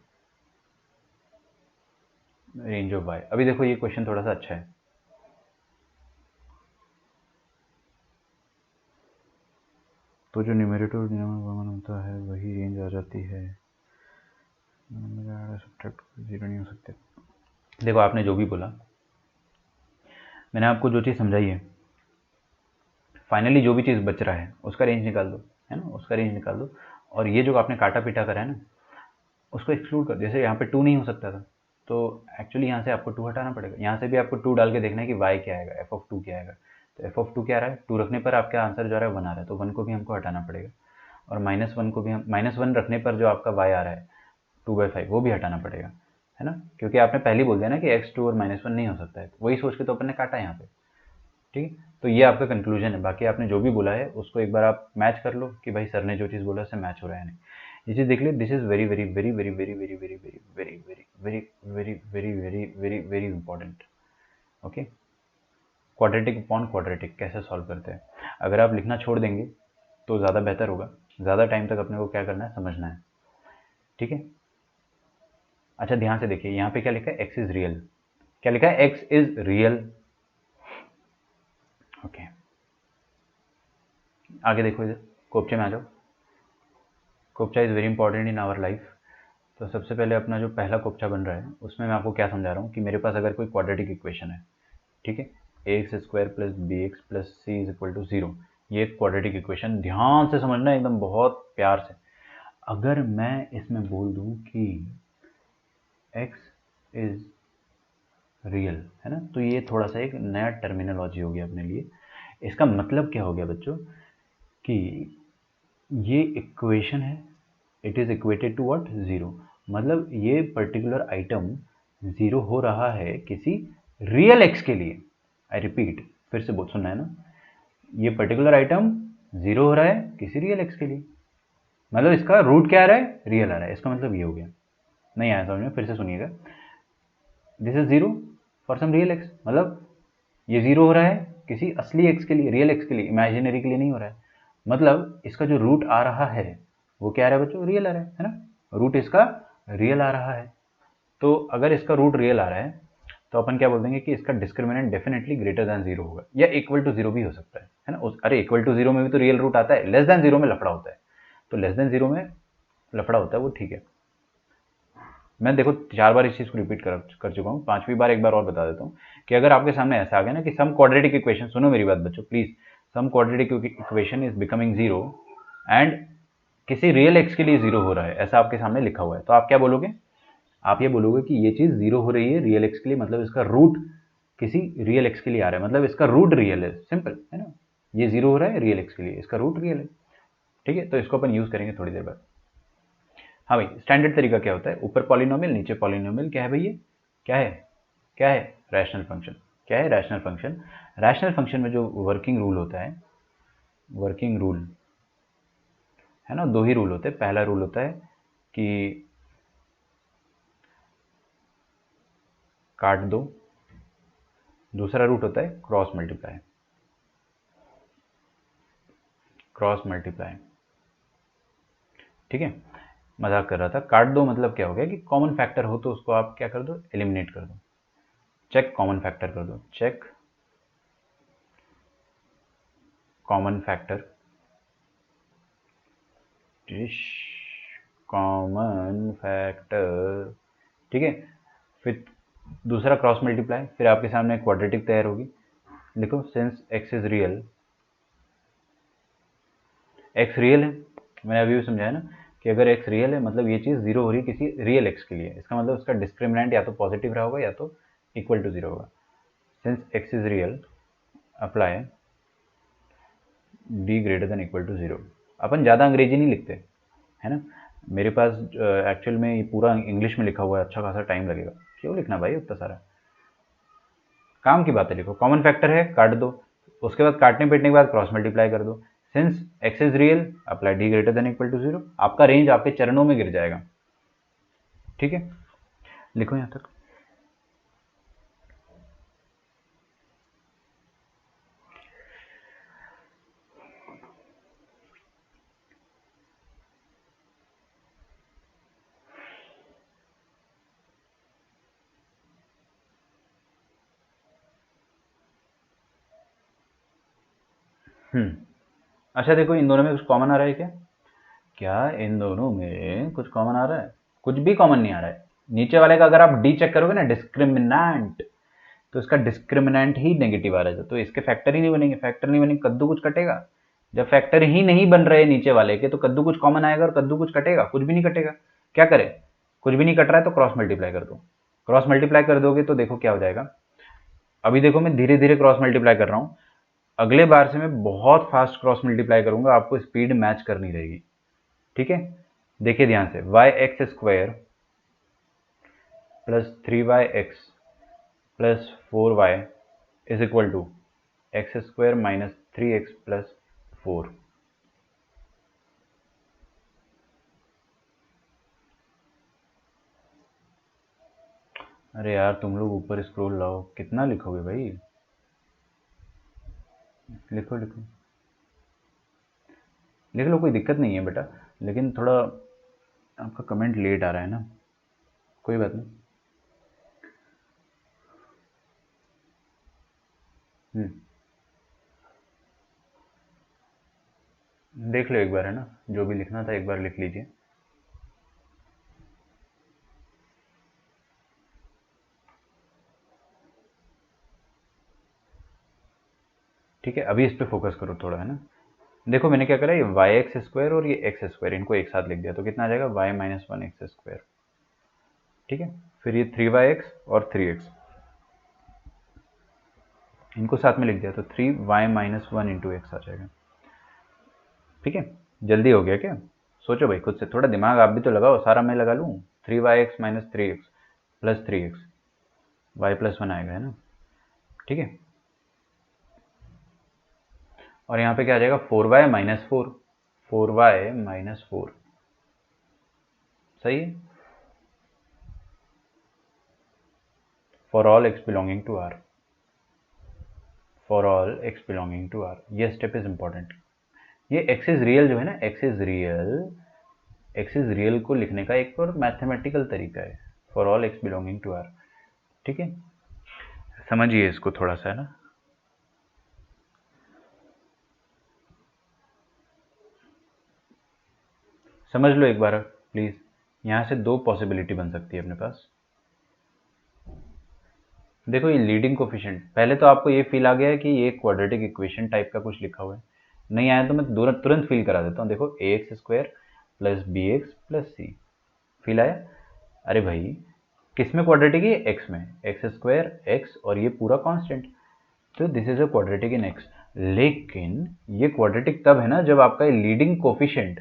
range of y। अभी देखो ये क्वेश्चन थोड़ा सा अच्छा है। तो जो न्यूमरेटर और डिनोमिनेटर कॉमन होता है वही रेंज आ जाती है, सब्ट्रैक्ट 0 नहीं हो सकते। देखो आपने जो भी बोला, मैंने आपको जो चीज़ समझाई है, फाइनली जो भी चीज़ बच रहा है उसका रेंज निकाल दो, है ना, उसका रेंज निकाल दो। और ये जो आपने काटा पीटा करा है ना, उसको एक्सक्लूड कर। जैसे यहाँ पे 2 नहीं हो सकता था, तो एक्चुअली यहाँ से आपको 2 हटाना पड़ेगा। यहाँ से भी आपको 2 डाल के देखना है कि y क्या आएगा, f ऑफ 2 क्या आएगा। तो f ऑफ 2 क्या आ रहा है? 2 रखने पर आपका आंसर जो आ रहा है 1 आ रहा है, तो 1 को भी हमको हटाना पड़ेगा। और -1 को भी हम, -1 रखने पर जो आपका y आ रहा है 2/5, वो भी हटाना पड़ेगा, है ना, क्योंकि आपने पहले ही बोल दिया ना कि x2 और -1 नहीं हो सकता है, तो वही सोच के तो अपन ने काटा यहाँ पे। ठीक है, तो ये आपका कंक्लूजन है। बाकी आपने जो भी बोला है उसको एक बार आप मैच कर लो कि भाई सर ने जो चीज़ बोला उससे मैच हो रहा है नहीं। ये चीज़ देख ली, this is very very very very very very very very very very very very very very very very important. Okay, quadratic upon quadratic कैसे सॉल्व करते हैं। अगर आप लिखना छोड़ देंगे तो ज़्यादा बेहतर होगा, ज़्यादा टाइम तक अपने को क्या करना है, समझना है। ठीक है, अच्छा ध्यान से देखिए यहाँ पे क्या लिखा है, एक्स इज रियल, क्या लिखा है, एक्स इज रियल। ओके, आगे देखो, इधर कोपचे में आ जाओ। कोपचा is very important in our life. तो सबसे पहले अपना जो पहला कोपचा बन रहा है उसमें मैं आपको क्या समझा रहा हूँ कि मेरे पास अगर कोई क्वाड्रेटिक इक्वेशन है, ठीक है, a x square plus b x plus c is equal to 0, ये एक क्वाड्रेटिक इक्वेशन, ध्यान से समझना एकदम बहुत प्यार से। अगर मैं इसमें बोल दूं कि x इज रियल, है ना, तो ये थोड़ा सा एक नया टर्मिनोलॉजी हो गया अपने लिए। इसका मतलब क्या हो गया बच्चों कि ये इक्वेशन है, it is equated to what, 0, मतलब ये पर्टिकुलर आइटम 0 हो रहा है किसी रियल x के लिए। आई रिपीट, फिर से बोल, सुनना है ना, ये पर्टिकुलर आइटम 0 हो रहा है किसी रियल x के लिए, मतलब इसका रूट क्या आ रहा है, रियल आ रहा है। इसका मतलब ये हो गया, नहीं आया समझ में, फिर से सुनिएगा। This is 0 for some real x, मतलब ये 0 हो रहा है किसी असली x के लिए, रियल x के लिए, इमेजिनरी के लिए नहीं हो रहा है। मतलब इसका जो रूट आ रहा है वो क्या आ रहा है बच्चों, रियल आ रहा है ना, रूट इसका रियल आ रहा है। तो अगर इसका रूट रियल आ रहा है तो अपन क्या बोल देंगे कि इसका डिस्क्रिमिनेंट डेफिनेटली ग्रेटर देन 0 होगा, या इक्वल टू 0 भी हो सकता है ना। अरे इक्वल टू 0 में भी तो रियल रूट आता है, लेस देन 0 में लफड़ा होता है, तो लेस देन 0 में लफड़ा होता है वो, ठीक है। मैं देखो 4 बार इस चीज़ को रिपीट कर चुका हूँ, 5वीं बार एक बार और बता देता हूँ कि अगर आपके सामने ऐसा आ गया ना कि सम क्वाड्रेटिक इक्वेशन, सुनो मेरी बात बच्चों please, some quadratic equation is becoming 0 and किसी रियल एक्स के लिए 0 हो रहा है, ऐसा आपके सामने लिखा हुआ है, तो आप क्या बोलोगे, आप ये बोलोगे कि ये चीज़ 0 हो रही है रियल एक्स के लिए, मतलब इसका रूट किसी रियल एक्स के लिए आ रहा है, मतलब इसका रूट रियल है, सिंपल है ना, ये 0 हो रहा है रियल एक्स के लिए, इसका रूट रियल है। ठीक है, तो इसको अपन यूज़ करेंगे थोड़ी देर बाद। हाँ भाई, स्टैंडर्ड तरीका क्या होता है, ऊपर पॉलिनोमियल नीचे पॉलिनोमियल, क्या है भाई, ये क्या है, क्या है, रैशनल फंक्शन। क्या है, रैशनल फंक्शन। रैशनल फंक्शन में जो वर्किंग रूल होता है, वर्किंग रूल है ना, दो ही रूल होते हैं। पहला रूल होता है कि काट दो, दूसरा रूट होता है क्रॉस मल्टीप्लाई, क्रॉस मल्टीप्लाई। ठीक है, मजाक कर रहा था। काट दो मतलब क्या हो गया कि कॉमन फैक्टर हो तो उसको आप क्या कर दो, एलिमिनेट कर दो, चेक कॉमन फैक्टर कर दो, check common factor, common factor. ठीक है, फिर दूसरा क्रॉस मल्टीप्लाई, फिर आपके सामने क्वाड्रेटिक तैयार होगी। देखो, since x is real, x real है, मैंने अभी भी समझाया ना कि अगर एक्स रियल है मतलब ये चीज़ 0 हो रही है किसी रियल एक्स के लिए, इसका मतलब उसका डिस्क्रिमिनेंट या तो पॉजिटिव रहा होगा या तो इक्वल टू 0 होगा। Since x is real apply D greater than equal to 0। अपन ज़्यादा अंग्रेजी नहीं लिखते, है ना, मेरे पास एक्चुअल में ये पूरा इंग्लिश में लिखा हुआ है, अच्छा खासा टाइम लगेगा, क्यों लिखना भाई उतना सारा, काम की बात है, लिखो। कॉमन फैक्टर है, काट दो, उसके बाद काटने पीटने के बाद क्रॉस मल्टीप्लाई कर दो। Since x is real apply D greater than equal to 0, आपका रेंज आपके चरणों में गिर जाएगा। ठीक है, लिखो यहाँ तक। अच्छा देखो, इन दोनों में कुछ कॉमन आ रहा है क्या, क्या इन दोनों में कुछ कॉमन आ रहा है, कुछ भी कॉमन नहीं आ रहा है। नीचे वाले का अगर आप डी चेक करोगे ना, डिस्क्रिमिनेंट, तो इसका डिस्क्रिमिनेंट ही नेगेटिव आ रहा है, तो इसके फैक्टर ही नहीं बनेंगे, फैक्टर नहीं बनेंगे, कद्दू कुछ कटेगा। जब फैक्टर ही नहीं बन रहे नीचे वाले के तो कद्दू कुछ कॉमन आएगा और कद्दू कुछ कटेगा, कुछ भी नहीं कटेगा। क्या करे, कुछ भी नहीं कट रहा है तो क्रॉस मल्टीप्लाई कर दो, क्रॉस मल्टीप्लाई कर दोगे तो देखो क्या हो जाएगा। अभी देखो मैं धीरे धीरे क्रॉस मल्टीप्लाई कर रहा हूँ, अगले बार से मैं बहुत फास्ट क्रॉस मल्टीप्लाई करूंगा, आपको स्पीड मैच करनी रहेगी। ठीक है, देखिए ध्यान से, y x square plus 3y(x) plus 4y is equal to x square minus 3x plus 4। अरे यार तुम लोग ऊपर स्क्रॉल लाओ, कितना लिखोगे भाई, लिखो लिखो। लिख लो, कोई दिक्कत नहीं है बेटा, लेकिन थोड़ा आपका कमेंट लेट आ रहा है ना, कोई बात नहीं। देख लो एक बार, है ना, जो भी लिखना था एक बार लिख लीजिए। ठीक है, अभी इस पे फोकस करो थोड़ा, है ना। देखो मैंने क्या करा, ये वाई एक्स स्क्वायर और ये एक्स स्क्वायर इनको एक साथ लिख दिया, तो कितना आ जाएगा, y minus one x square. ठीक है, फिर ये 3y(x) और 3x इनको साथ में लिख दिया, तो 3y minus one into x आ जाएगा। ठीक है, जल्दी हो गया क्या? सोचो भाई खुद से, थोड़ा दिमाग आप भी तो लगाओ, सारा मैं लगा लूँ। 3y(x) minus 3x plus 3x, y plus one आएगा, है ना। ठीक है, और यहाँ पे क्या आ जाएगा, 4y minus four, 4y minus four, सही है। For all x belonging to r, for all x belonging to r, ये स्टेप इज इंपॉर्टेंट। ये x इज रियल जो है ना, x is real, x is real को लिखने का एक और मैथमेटिकल तरीका है, for all x belonging to r। ठीक है, समझिए इसको थोड़ा सा, है ना। समझ लो एक बार प्लीज, यहाँ से दो पॉसिबिलिटी बन सकती है अपने पास। देखो ये लीडिंग कोफिशिएंट, पहले तो आपको ये फील आ गया है कि ये क्वाड्रेटिक इक्वेशन टाइप का कुछ लिखा हुआ है, नहीं आया तो मैं तुरंत फील करा देता हूँ। देखो ax square plus b x plus c, feel आया? अरे भाई किस में क्वाड्रेटिक है, एक्स में, एक्स स्क्वायर एक्स और ये पूरा कांस्टेंट, तो this is a quadratic in x. लेकिन ये क्वाड्रेटिक तब है ना जब आपका लीडिंग कोफिशिएंट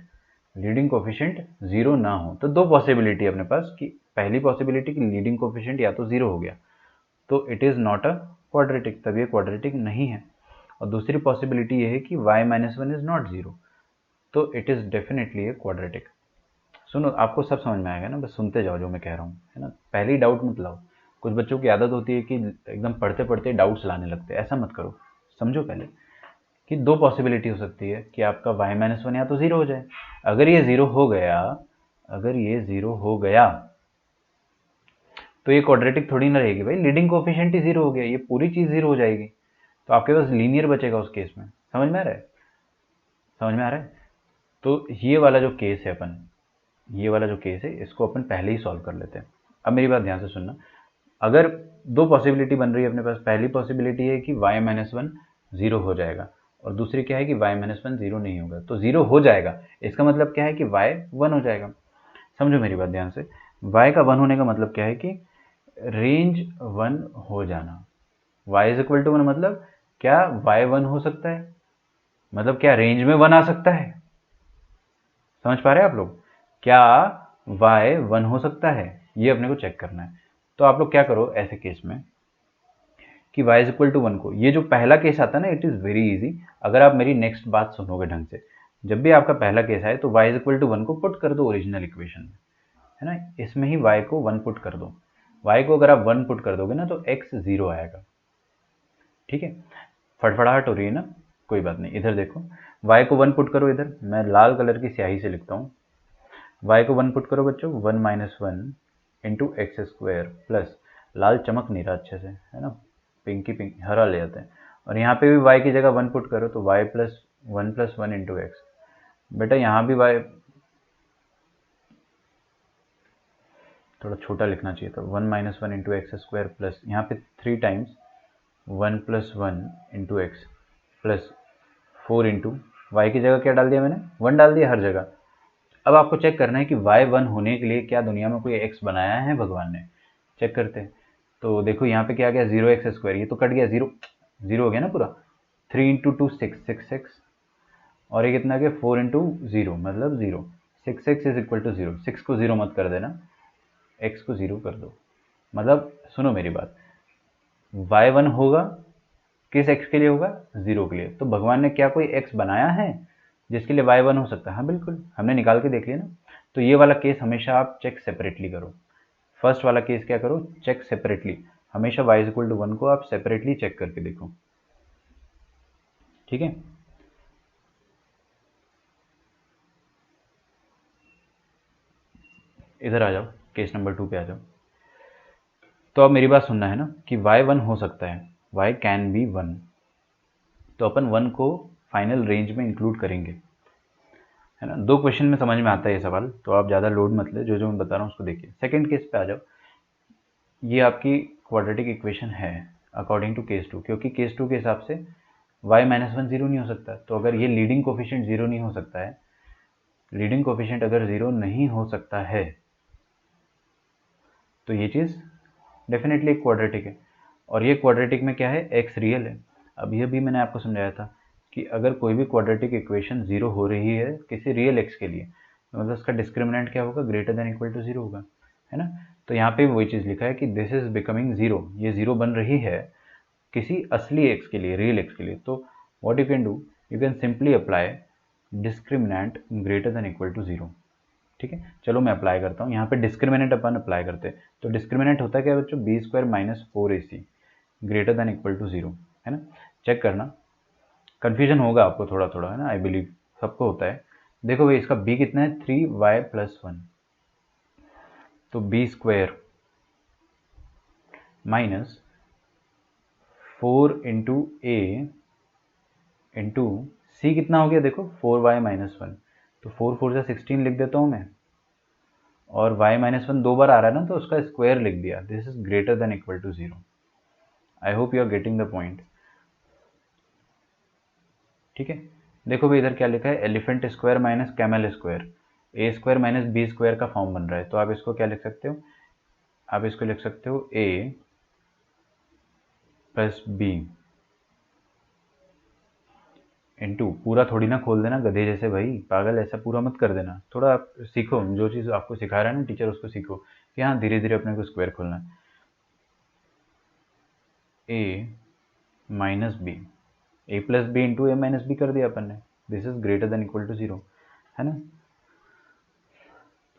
जीरो ना हो। तो दो पॉसिबिलिटी है अपने पास, कि पहली पॉसिबिलिटी कि लीडिंग कोफिशिएंट या तो जीरो हो गया तो it is not a quadratic, तब ये क्वाड्रेटिक नहीं है। और दूसरी पॉसिबिलिटी ये है कि y minus one is not zero, तो it is definitely a quadratic. सुनो, आपको सब समझ में आएगा ना, बस सुनते जाओ जो मैं कह रहा हूँ, है ना, पहले ही डाउट मत लाओ। कुछ बच्चों की आदत होती है कि एकदम पढ़ते पढ़ते डाउट्स लाने लगते हैं, ऐसा मत करो। समझो पहले कि दो पॉसिबिलिटी हो सकती है कि आपका y माइनस वन या तो ज़ीरो हो जाए। अगर ये ज़ीरो हो गया, अगर ये ज़ीरो हो गया तो ये क्वाड्रेटिक थोड़ी ना रहेगी भाई, लीडिंग कोफिशिएंट ही जीरो हो गया, ये पूरी चीज़ जीरो हो जाएगी, तो आपके पास लीनियर बचेगा उस केस में। समझ में आ रहा है? समझ में आ रहा है? तो ये वाला जो केस है अपन, ये वाला जो केस है इसको अपन पहले ही सॉल्व कर लेते हैं। अब मेरी बात ध्यान से सुनना, अगर दो पॉसिबिलिटी बन रही है अपने पास, पहली पॉसिबिलिटी है कि y माइनस वन जीरो हो जाएगा और दूसरी क्या है कि y माइनस वन जीरो नहीं होगा। तो जीरो हो जाएगा इसका मतलब क्या है कि y वन हो जाएगा। समझो मेरी बात ध्यान से, y का वन होने का मतलब क्या है कि रेंज वन हो जाना। y is equal to one मतलब क्या y वन हो सकता है, मतलब क्या रेंज में वन आ सकता है। समझ पा रहे हैं आप लोग? क्या y वन हो सकता है, ये अपने को चेक करना है। तो आप लोग क्या करो ऐसे केस में कि y is equal to one को, ये जो पहला केस आता है ना, इट इज़ वेरी इजी। अगर आप मेरी नेक्स्ट बात सुनोगे ढंग से, जब भी आपका पहला केस आए तो y is equal to one को पुट कर दो ओरिजिनल इक्वेशन में, है ना, इसमें ही y को वन पुट कर दो। y को अगर आप वन पुट कर दोगे ना तो x जीरो आएगा। ठीक है, फटफड़ाहट हो रही है ना, कोई बात नहीं, इधर देखो, y को वन पुट करो, इधर मैं लाल कलर की स्याही से लिखता हूँ, y को वन पुट करो बच्चों, one minus one into x square plus, लाल चमक नहीं रहा अच्छे से, है ना, पिंकी पिंक हरा ले जाते हैं, और यहाँ पे भी y की जगह वन पुट करो तो y plus one into x. बेटा यहाँ भी y थोड़ा छोटा लिखना चाहिए था, one minus one into x square plus यहाँ पे three times one plus one into x plus four into y की जगह क्या डाल दिया मैंने, वन डाल दिया हर जगह। अब आपको चेक करना है कि वाई वन होने के लिए क्या दुनिया में कोई एक्स बनाया है भगवान ने, चेक करते हैं। तो देखो यहाँ पे क्या आ गया, जीरो एक्स स्क्वायर, ये तो कट गया, जीरो जीरो हो गया ना पूरा, three into two six, six x, और ये कितना आ गया, फोर इंटू जीरो मतलब zero, six x is equal to zero. Six को जीरो मत कर देना, एक्स को जीरो कर दो। मतलब सुनो मेरी बात, वाई वन होगा किस एक्स के लिए होगा, जीरो के लिए। तो भगवान ने क्या कोई एक्स बनाया है जिसके लिए वाई वन हो सकता है? हाँ बिल्कुल, हमने निकाल के देख लिया ना। तो ये वाला केस हमेशा आप चेक सेपरेटली करो, फर्स्ट वाला केस क्या करो, चेक सेपरेटली, हमेशा y is equal to one को आप सेपरेटली चेक करके देखो। ठीक है, इधर आ जाओ, केस नंबर 2 पे आ जाओ। तो अब मेरी बात सुनना है ना कि y 1 हो सकता है, y कैन बी 1, तो अपन 1 को फाइनल रेंज में इंक्लूड करेंगे, है ना। 2 क्वेश्चन में समझ में आता है ये सवाल, तो आप ज़्यादा लोड मत ले, जो जो मैं बता रहा हूँ उसको देखिए। सेकंड केस पे आ जाओ। ये आपकी क्वाड्रेटिक इक्वेशन है अकॉर्डिंग टू केस 2, क्योंकि केस 2 के हिसाब से y माइनस 1 जीरो नहीं हो सकता। तो अगर ये लीडिंग कोफिशिएंट जीरो नहीं हो सकता है, लीडिंग कोफिशिएंट अगर जीरो नहीं हो सकता है, तो ये चीज़ डेफिनेटली एक क्वाड्रेटिक है। और ये क्वाड्रेटिक में क्या है, x रियल है। अब ये भी मैंने आपको समझाया था कि अगर कोई भी क्वाड्रेटिक इक्वेशन जीरो हो रही है किसी रियल x के लिए, तो मतलब उसका डिस्क्रिमिनेंट क्या होगा, greater than equal to zero होगा, है ना। तो यहाँ पे वही चीज़ लिखा है कि दिस इज बिकमिंग जीरो, ये जीरो बन रही है किसी असली x के लिए, रियल x के लिए। तो what you can do, you can simply apply discriminant greater than equal to zero. ठीक है, चलो मैं अप्लाई करता हूँ। यहाँ पे डिस्क्रिमिनेंट अपन अप्लाई करते हैं, तो डिस्क्रिमिनेंट होता है क्या बच्चों, b square minus 4ac greater than equal to zero, है ना। चेक करना, कन्फ्यूजन होगा आपको थोड़ा थोड़ा, है ना, आई बिलीव सबको होता है। देखो भाई, इसका b कितना है, 3y प्लस 1, तो बी स्क्वायर माइनस 4 इंटू ए इंटू सी कितना हो गया, देखो 4y माइनस 1, तो 4 4 से 16 लिख देता हूँ मैं, और y माइनस 1 दो बार आ रहा है ना, तो उसका स्क्वायर लिख दिया। This is greater than equal to zero. I hope you are getting the point. ठीक है, देखो भाई इधर क्या लिखा है, elephant square minus camel square, a square minus b square का फॉर्म बन रहा है। तो आप इसको क्या लिख सकते हो, आप इसको लिख सकते हो ए प्लस बी इंटू, पूरा थोड़ी ना खोल देना गधे जैसे भाई, पागल, ऐसा पूरा मत कर देना। थोड़ा आप सीखो, जो चीज़ आपको सिखा रहा है ना टीचर, उसको सीखो कि हाँ धीरे धीरे अपने को स्क्वायर खोलना है। A minus b, a plus b into a minus b कर दिया अपन ने, this is greater than equal to zero, है ना।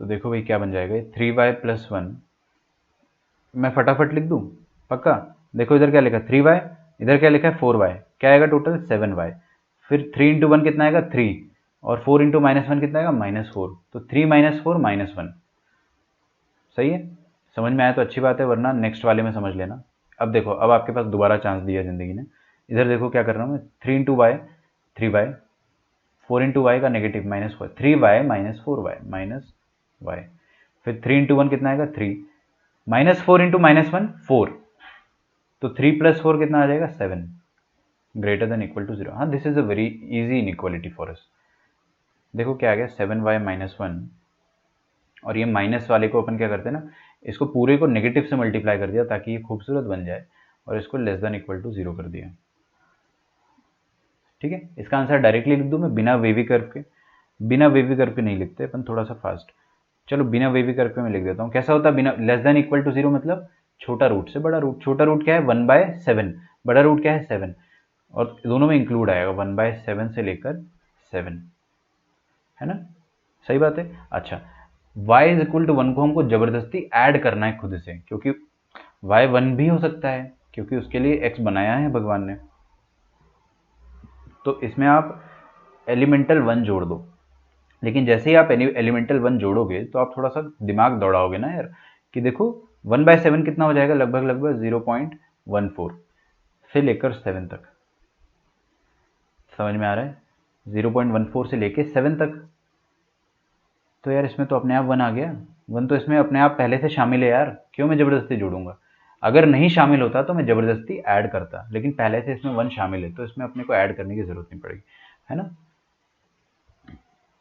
तो देखो भाई क्या बन जाएगा, 3y प्लस 1, मैं फटाफट लिख दूँ पक्का। देखो इधर क्या लिखा है 3y, इधर क्या लिखा है 4y, क्या आएगा टोटल 7y, फिर 3 इंटू वन कितना आएगा 3, और 4 इंटू माइनस वन कितना आएगा -4, तो 3 माइनस 4 माइनस 1। सही है, समझ में आया तो अच्छी बात है, वरना नेक्स्ट वाले में समझ लेना। अब देखो, अब आपके पास दोबारा चांस दिया ज़िंदगी ने। इधर देखो क्या कर रहा हूँ मैं, 3 into y 3y, 4 into y का negative -4, 3y minus 4y minus y, फिर 3 इंटू वन कितना आएगा 3, -4 इंटू -1 4, तो 3 प्लस 4 कितना आ जाएगा 7, greater than equal to zero. हाँ, this is a very easy inequality for us. देखो क्या आ गया 7y माइनस 1, और ये माइनस वाले को अपन क्या करते हैं ना, इसको पूरे को नेगेटिव से मल्टीप्लाई कर दिया ताकि ये खूबसूरत बन जाए, और इसको less than equal to zero कर दिया। ठीक है, इसका आंसर डायरेक्टली लिख दूँ मैं, बिना वेवी कर्व के। बिना वेवी कर्व के नहीं लिखते अपन, थोड़ा सा फास्ट। चलो बिना वेवी कर्व के मैं लिख देता हूँ। कैसा होता है बिना, less than equal to zero मतलब छोटा रूट से बड़ा रूट। छोटा रूट क्या है 1/7, बड़ा रूट क्या है 7, और दोनों में इंक्लूड आएगा 1/7 से लेकर 7, है ना। सही बात है। अच्छा, y इज इक्वल टू 1 को हमको जबरदस्ती ऐड करना है खुद से, क्योंकि y 1 भी हो सकता है, क्योंकि उसके लिए x बनाया है भगवान ने। तो इसमें आप एलिमेंटल 1 जोड़ दो, लेकिन जैसे ही आप एलिमेंटल 1 जोड़ोगे तो आप थोड़ा सा दिमाग दौड़ाओगे ना यार, कि देखो 1/7 कितना हो जाएगा, लगभग लगभग 0.14 से लेकर 7 तक। समझ में आ रहा है, 0.14 से लेकर 7 तक। तो यार इसमें तो अपने आप 1 आ गया, 1 तो इसमें अपने आप पहले से शामिल है यार, क्यों मैं ज़बरदस्ती जोड़ूंगा। अगर नहीं शामिल होता तो मैं ज़बरदस्ती ऐड करता, लेकिन पहले से इसमें 1 शामिल है, तो इसमें अपने को ऐड करने की ज़रूरत नहीं पड़ेगी, है ना।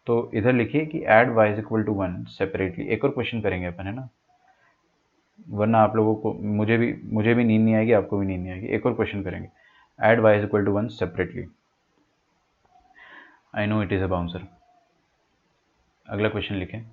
तो इधर लिखिए कि add y is equal to 1 separately. एक और क्वेश्चन करेंगे अपन, है ना, वरना आप लोगों को, मुझे भी नींद नहीं आएगी, आपको भी नींद नहीं आएगी। एक और क्वेश्चन करेंगे, add y is equal to 1 separately. I know it is a bouncer. अगला क्वेश्चन लिखें।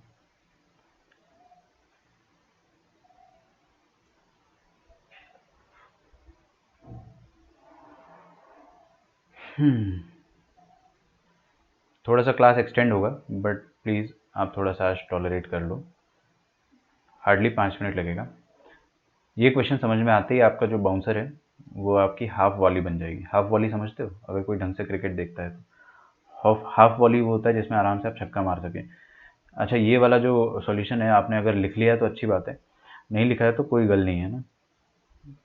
थोड़ा सा क्लास एक्सटेंड होगा, बट प्लीज़ आप थोड़ा सा आज टॉलरेट कर लो, हार्डली 5 मिनट लगेगा। ये क्वेश्चन समझ में आते ही आपका जो बाउंसर है वो आपकी हाफ वॉली बन जाएगी। हाफ वॉली समझते हो, अगर कोई ढंग से क्रिकेट देखता है तो हाफ वॉली वो होता है जिसमें आराम से आप छक्का मार सकें। अच्छा, ये वाला जो सॉल्यूशन है आपने अगर लिख लिया तो अच्छी बात है, नहीं लिखा है तो कोई गल नहीं है ना,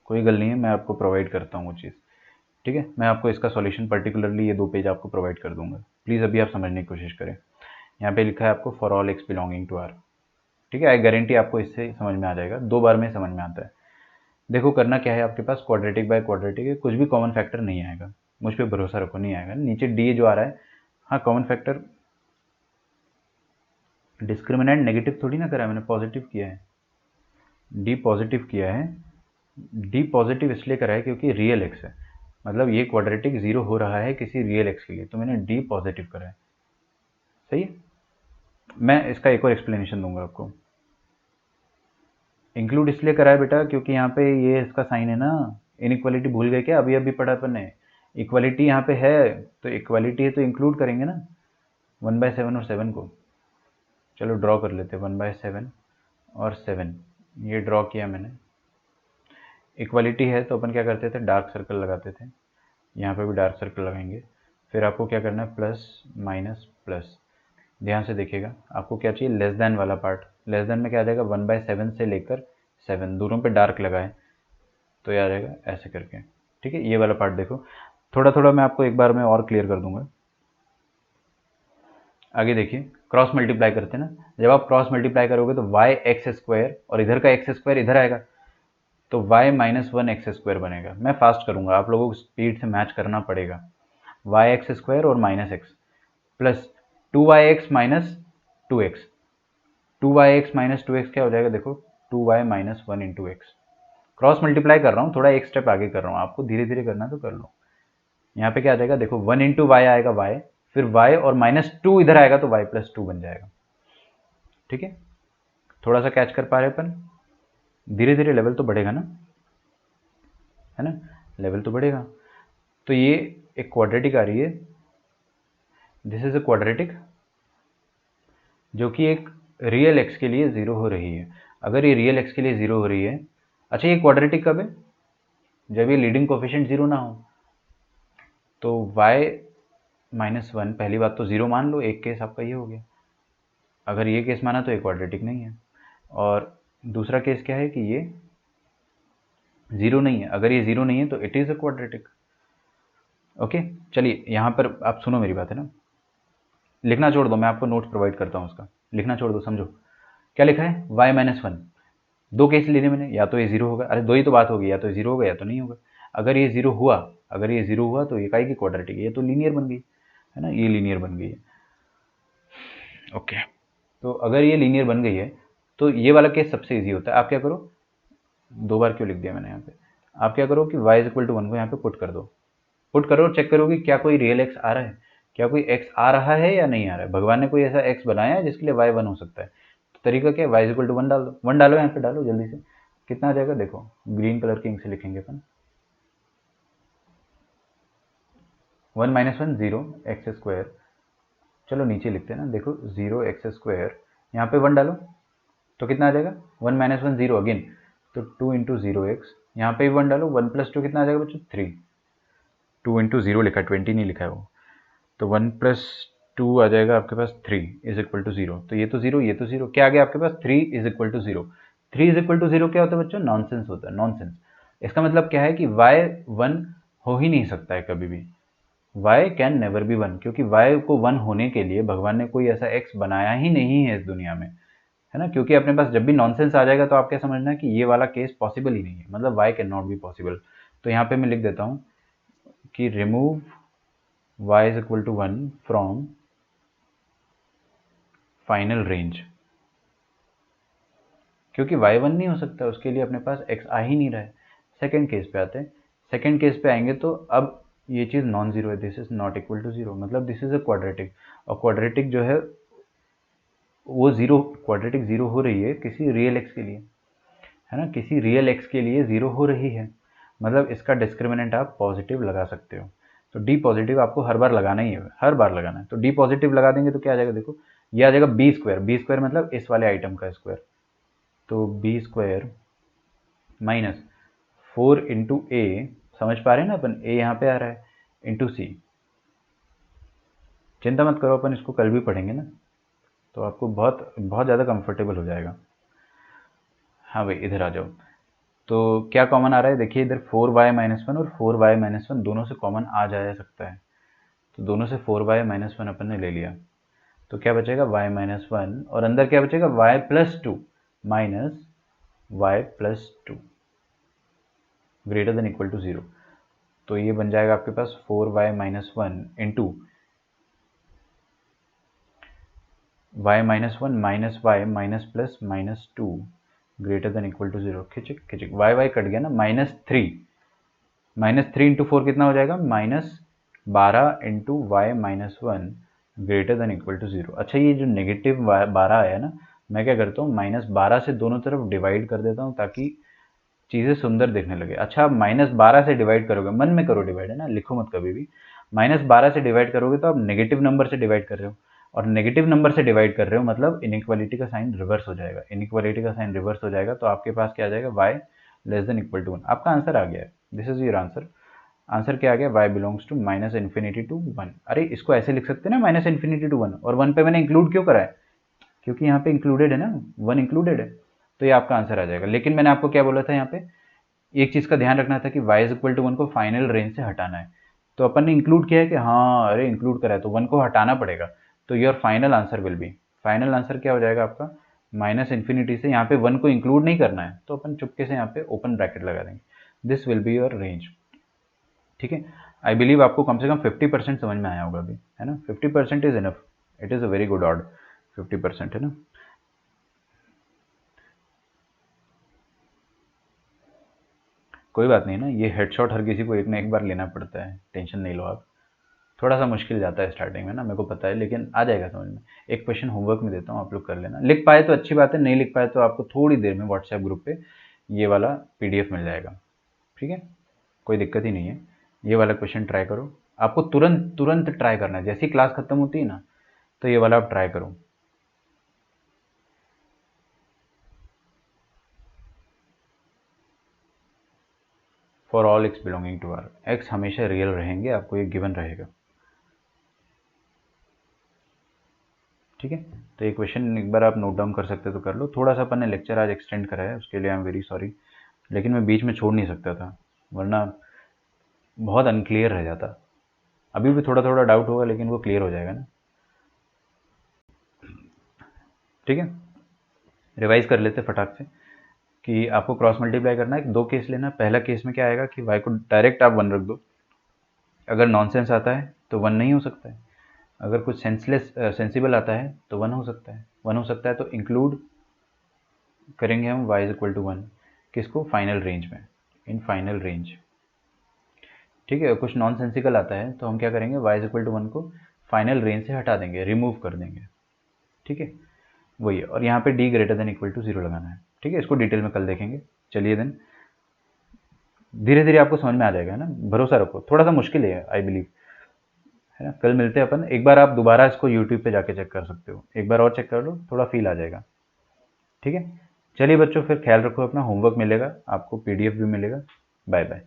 कोई गल नहीं है, मैं आपको प्रोवाइड करता हूँ वो चीज़। ठीक है, मैं आपको इसका सॉल्यूशन पर्टिकुलरली ये 2 पेज आपको प्रोवाइड कर दूँगा। प्लीज़ अभी आप समझने की कोशिश करें। यहाँ पे लिखा है आपको for all x belonging to R. ठीक है, आई गारंटी आपको इससे समझ में आ जाएगा, 2 बार में समझ में आता है। देखो करना क्या है, आपके पास क्वाड्रेटिक बाय क्वाड्रेटिक है, कुछ भी कॉमन फैक्टर नहीं आएगा, मुझ पे भरोसा रखो, नहीं आएगा। नीचे डी जो आ रहा है, हाँ कॉमन फैक्टर, डिस्क्रिमिनेंट नेगेटिव थोड़ी ना करा है मैंने, पॉजिटिव किया है, डी पॉजिटिव किया है। डी पॉजिटिव इसलिए करा है क्योंकि रियल एक्स है, मतलब ये क्वाड्रेटिक जीरो हो रहा है किसी रियल एक्स के लिए, तो मैंने डी पॉजिटिव करा है। सही है, मैं इसका एक और एक्सप्लेनेशन दूंगा आपको। इंक्लूड इसलिए करा है बेटा क्योंकि यहाँ पे ये इसका साइन है ना, इनइक्वालिटी भूल गए क्या, अभी अभी पढ़ा अपन ने, इक्वालिटी यहाँ पे है, तो इक्वालिटी है तो इंक्लूड करेंगे ना 1/7 और 7 को। चलो ड्रॉ कर लेते हैं 1/7 और 7, ये ड्रॉ किया मैंने। इक्वालिटी है तो अपन क्या करते थे, डार्क सर्कल लगाते थे, यहाँ पे भी डार्क सर्कल लगाएंगे। फिर आपको क्या करना है, प्लस माइनस प्लस, ध्यान से देखिएगा, आपको क्या चाहिए, लेस देन वाला पार्ट। लेस देन में क्या आ जाएगा, 1/7 से लेकर 7 दोनों पे डार्क लगाए तो ये आ जाएगा ऐसे करके। ठीक है, ये वाला पार्ट देखो, थोड़ा थोड़ा मैं आपको एक बार में और क्लियर कर दूंगा। आगे देखिए, क्रॉस मल्टीप्लाई करते हैं ना, जब आप क्रॉस मल्टीप्लाई करोगे तो वाई एक्स स्क्वायर और इधर का एक्स स्क्वायर इधर आएगा, तो y-1 एक्स स्क्वायर बनेगा। मैं फास्ट करूंगा, आप लोगों को स्पीड से मैच करना पड़ेगा। वाई एक्स स्क्वायर और minus x plus 2y(x minus 2x, 2y(x minus 2x क्या हो जाएगा, देखो 2y-1 into x. Cross multiply कर रहा हूँ, थोड़ा एक स्टेप आगे कर रहा हूँ, आपको धीरे धीरे करना तो कर लो। यहाँ पे क्या आ जाएगा, देखो 1 इंटू वाई आएगा y, फिर y और -2 इधर आएगा तो y+2 बन जाएगा। ठीक है, थोड़ा सा कैच कर पा रहे अपन, धीरे धीरे लेवल तो बढ़ेगा ना, है ना, लेवल तो बढ़ेगा। तो ये एक क्वाड्रेटिक आ रही है, दिस इज अ क्वाड्रेटिक जो कि एक रियल एक्स के लिए ज़ीरो हो रही है। अगर ये रियल एक्स के लिए ज़ीरो हो रही है, अच्छा ये क्वाड्रेटिक कब है, जब ये लीडिंग कोफिशिएंट ज़ीरो ना हो। तो y-1, पहली बात तो ज़ीरो मान लो, एक केस आपका ये हो गया, अगर ये केस माना तो ये क्वाड्रेटिक नहीं है। और दूसरा केस क्या है कि ये ज़ीरो नहीं है, अगर ये ज़ीरो नहीं है तो it is a quadratic. Okay, चलिए यहाँ पर आप सुनो मेरी बात है ना, लिखना छोड़ दो, मैं आपको नोट्स प्रोवाइड करता हूँ उसका, लिखना छोड़ दो, समझो क्या लिखा है, y-1, दो केस लिए मैंने, या तो ये जीरो होगा, अरे दो ही तो बात होगी, या तो जीरो होगा या तो नहीं होगा। अगर ये जीरो हुआ, अगर ये जीरो हुआ तो ये काई की क्वाड्रेटिक है, ये तो लीनियर बन गई है ना, ये लीनियर बन गई है। ओके, तो अगर ये लीनियर बन गई है तो ये वाला केस सबसे ईजी होता है। आप क्या करो, दो बार क्यों लिख दिया मैंने यहाँ पे, आप क्या करो कि y=1 को यहाँ पे पुट कर दो, पुट करो और चेक करो कि क्या कोई रियल एक्स आ रहा है, क्या कोई एक्स आ रहा है या नहीं आ रहा है। भगवान ने कोई ऐसा एक्स बनाया है जिसके लिए y1 हो सकता है, तो तरीका क्या है, y=1 डाल दो, 1 डालो, यहाँ पे डालो जल्दी से, कितना आ जाएगा देखो, ग्रीन कलर के इंक से लिखेंगे अपन, 1 - 1 0 एक्स स्क्वायर, चलो नीचे लिखते हैं ना, देखो 0 एक्स स्क्वायर, यहाँ पे 1 डालो तो कितना आ जाएगा, 1 - 1 0 अगेन, तो 2 इंटू 0x, यहाँ पे भी 1 डालो, 1+2 कितना आ जाएगा बच्चों, 3, 2 इंटू 0 लिखा है, 20 नहीं लिखा है वो, तो 1+2 आ जाएगा आपके पास 3 = 0, तो ये तो 0, ये तो 0, क्या आ गया आपके पास, 3 = 0। 3 = 0 क्या होता है बच्चों, नॉनसेंस होता है, नॉनसेंस। इसका मतलब क्या है कि y1 हो ही नहीं सकता है कभी भी, y कैन नेवर बी 1, क्योंकि y को 1 होने के लिए भगवान ने कोई ऐसा x बनाया ही नहीं है इस दुनिया में, है ना। क्योंकि अपने पास जब भी नॉनसेंस आ जाएगा तो आप क्या समझना कि ये वाला केस पॉसिबल ही नहीं है, मतलब y can not be possible. तो यहाँ पे मैं लिख देता हूँ कि remove y=1 from final range, क्योंकि y1 नहीं हो सकता, उसके लिए अपने पास x आ ही नहीं रहा है। सेकेंड केस पे आते हैं, सेकेंड केस पे आएंगे तो अब ये चीज़ नॉन जीरो है, this is not equal to zero, मतलब दिस इज अ क्वाड्रेटिक, और क्वाड्रेटिक जो है वो जीरो, क्वाड्रेटिक जीरो हो रही है किसी रियल एक्स के लिए, है ना, किसी रियल एक्स के लिए जीरो हो रही है, मतलब इसका डिस्क्रिमिनेंट आप पॉजिटिव लगा सकते हो। तो डी पॉजिटिव आपको हर बार लगाना ही है, हर बार लगाना है, तो डी पॉजिटिव लगा देंगे तो क्या आ जाएगा, देखो ये आ जाएगा बी स्क्वायर, बी स्क्वायर मतलब इस वाले आइटम का स्क्वायर, तो बी स्क्वायर माइनस 4 इंटू ए, समझ पा रहे हैं ना अपन, ए यहाँ पे आ रहा है, इंटू सी, चिंता मत करो अपन इसको कल भी पढ़ेंगे ना, तो आपको बहुत बहुत ज़्यादा कंफर्टेबल हो जाएगा। हाँ भाई इधर आ जाओ। तो क्या कॉमन आ रहा है, देखिए इधर 4y-1 और 4y-1 दोनों से कॉमन आ जा सकता है। तो दोनों से 4y-1 अपन ने ले लिया, तो क्या बचेगा y-1 और अंदर क्या बचेगा y+2 minus y+2 greater than equal to 0। तो ये बन जाएगा आपके पास 4y-1 into y-1 minus y minus plus -2 greater than equal to 0। खिचक खिचक y कट गया ना, -3 इंटू 4 कितना हो जाएगा -12 into y-1 greater than equal to 0। अच्छा ये जो नेगेटिव 12 आया ना, मैं क्या करता हूँ -12 से दोनों तरफ डिवाइड कर देता हूँ ताकि चीज़ें सुंदर दिखने लगे। अच्छा आप -12 से डिवाइड करोगे, मन में करो डिवाइड है ना, लिखो मत कभी भी। -12 से डिवाइड करोगे तो आप नेगेटिव नंबर से डिवाइड कर रहे हो, और नेगेटिव नंबर से डिवाइड कर रहे हो मतलब इनइक्वालिटी का साइन रिवर्स हो जाएगा। इनइक्वालिटी का साइन रिवर्स हो जाएगा तो आपके पास क्या आ जाएगा y<= 1। आपका आंसर आ गया है, this is your answer. Answer क्या आ गया, y बिलोंग्स टू -∞ to 1। अरे इसको ऐसे लिख सकते हैं ना -∞ to 1, और 1 पे मैंने इंक्लूड क्यों करा है, क्योंकि यहाँ पे इंक्लूडेड है ना, 1 इंक्लूडेड है, तो ये आपका आंसर आ जाएगा। लेकिन मैंने आपको क्या बोला था, यहाँ पे एक चीज़ का ध्यान रखना था कि y=1 को फाइनल रेंज से हटाना है। तो अपन ने इंक्लूड किया है कि हाँ अरे इंक्लूड करा है तो 1 को हटाना पड़ेगा। तो your final answer will be, final answer क्या हो जाएगा आपका -∞ से, यहाँ पे 1 को इंक्लूड नहीं करना है तो अपन चुपके से यहाँ पे ओपन ब्रैकेट लगा देंगे, this will be your range. ठीक है, आई बिलीव आपको कम से कम 50% समझ में आया होगा अभी, है ना। 50% is enough, it is a very good odd 50%, है ना। कोई बात नहीं ना, ये हेडशॉट हर किसी को एक ना एक बार लेना पड़ता है, टेंशन नहीं लो आप। थोड़ा सा मुश्किल जाता है स्टार्टिंग में ना, मेरे को पता है, लेकिन आ जाएगा समझ में। एक क्वेश्चन होमवर्क में देता हूँ, आप लोग कर लेना, लिख पाए तो अच्छी बात है, नहीं लिख पाए तो आपको थोड़ी देर में व्हाट्सएप ग्रुप पे ये वाला पीडीएफ मिल जाएगा। ठीक है, कोई दिक्कत ही नहीं है। ये वाला क्वेश्चन ट्राई करो, आपको तुरंत तुरंत ट्राई करना है, जैसी क्लास खत्म होती है ना तो ये वाला आप ट्राई करो। For all x belonging to R, x हमेशा रियल रहेंगे, आपको ये गिवन रहेगा। ठीक है, तो ये क्वेश्चन एक बार आप नोट डाउन कर सकते तो कर लो। थोड़ा सा अपन ने लेक्चर आज एक्सटेंड करा है, उसके लिए आई एम वेरी सॉरी, लेकिन मैं बीच में छोड़ नहीं सकता था, वरना बहुत अनक्लियर रह जाता। अभी भी थोड़ा थोड़ा डाउट होगा लेकिन वो क्लियर हो जाएगा ना। ठीक है, रिवाइज कर लेते फटाक से कि आपको क्रॉस मल्टीप्लाई करना है, दो केस लेना। पहला केस में क्या आएगा कि y को डायरेक्ट आप 1 रख दो, अगर नॉनसेंस आता है तो 1 नहीं हो सकता है, अगर कुछ सेंसलेस सेंसिबल आता है तो 1 हो सकता है, 1 हो सकता है, तो इंक्लूड करेंगे हम y=1 किसको, फाइनल रेंज में, इन फाइनल रेंज। ठीक है, कुछ नॉन सेंसिकल आता है तो हम क्या करेंगे, y=1 को फाइनल रेंज से हटा देंगे, रिमूव कर देंगे। ठीक है, वही है, और यहाँ पे d=0 लगाना है। ठीक है, इसको डिटेल में कल देखेंगे। चलिए देन, धीरे धीरे आपको समझ में आ जाएगा, है ना, भरोसा रखो, थोड़ा सा मुश्किल है आई बिलीव, है ना। कल मिलते हैं अपन, एक बार आप दोबारा इसको यूट्यूब पे जाके चेक कर सकते हो, एक बार और चेक कर लो, थोड़ा फील आ जाएगा। ठीक है, चलिए बच्चों, फिर ख्याल रखो अपना, होमवर्क मिलेगा आपको, पीडीएफ भी मिलेगा। Bye bye.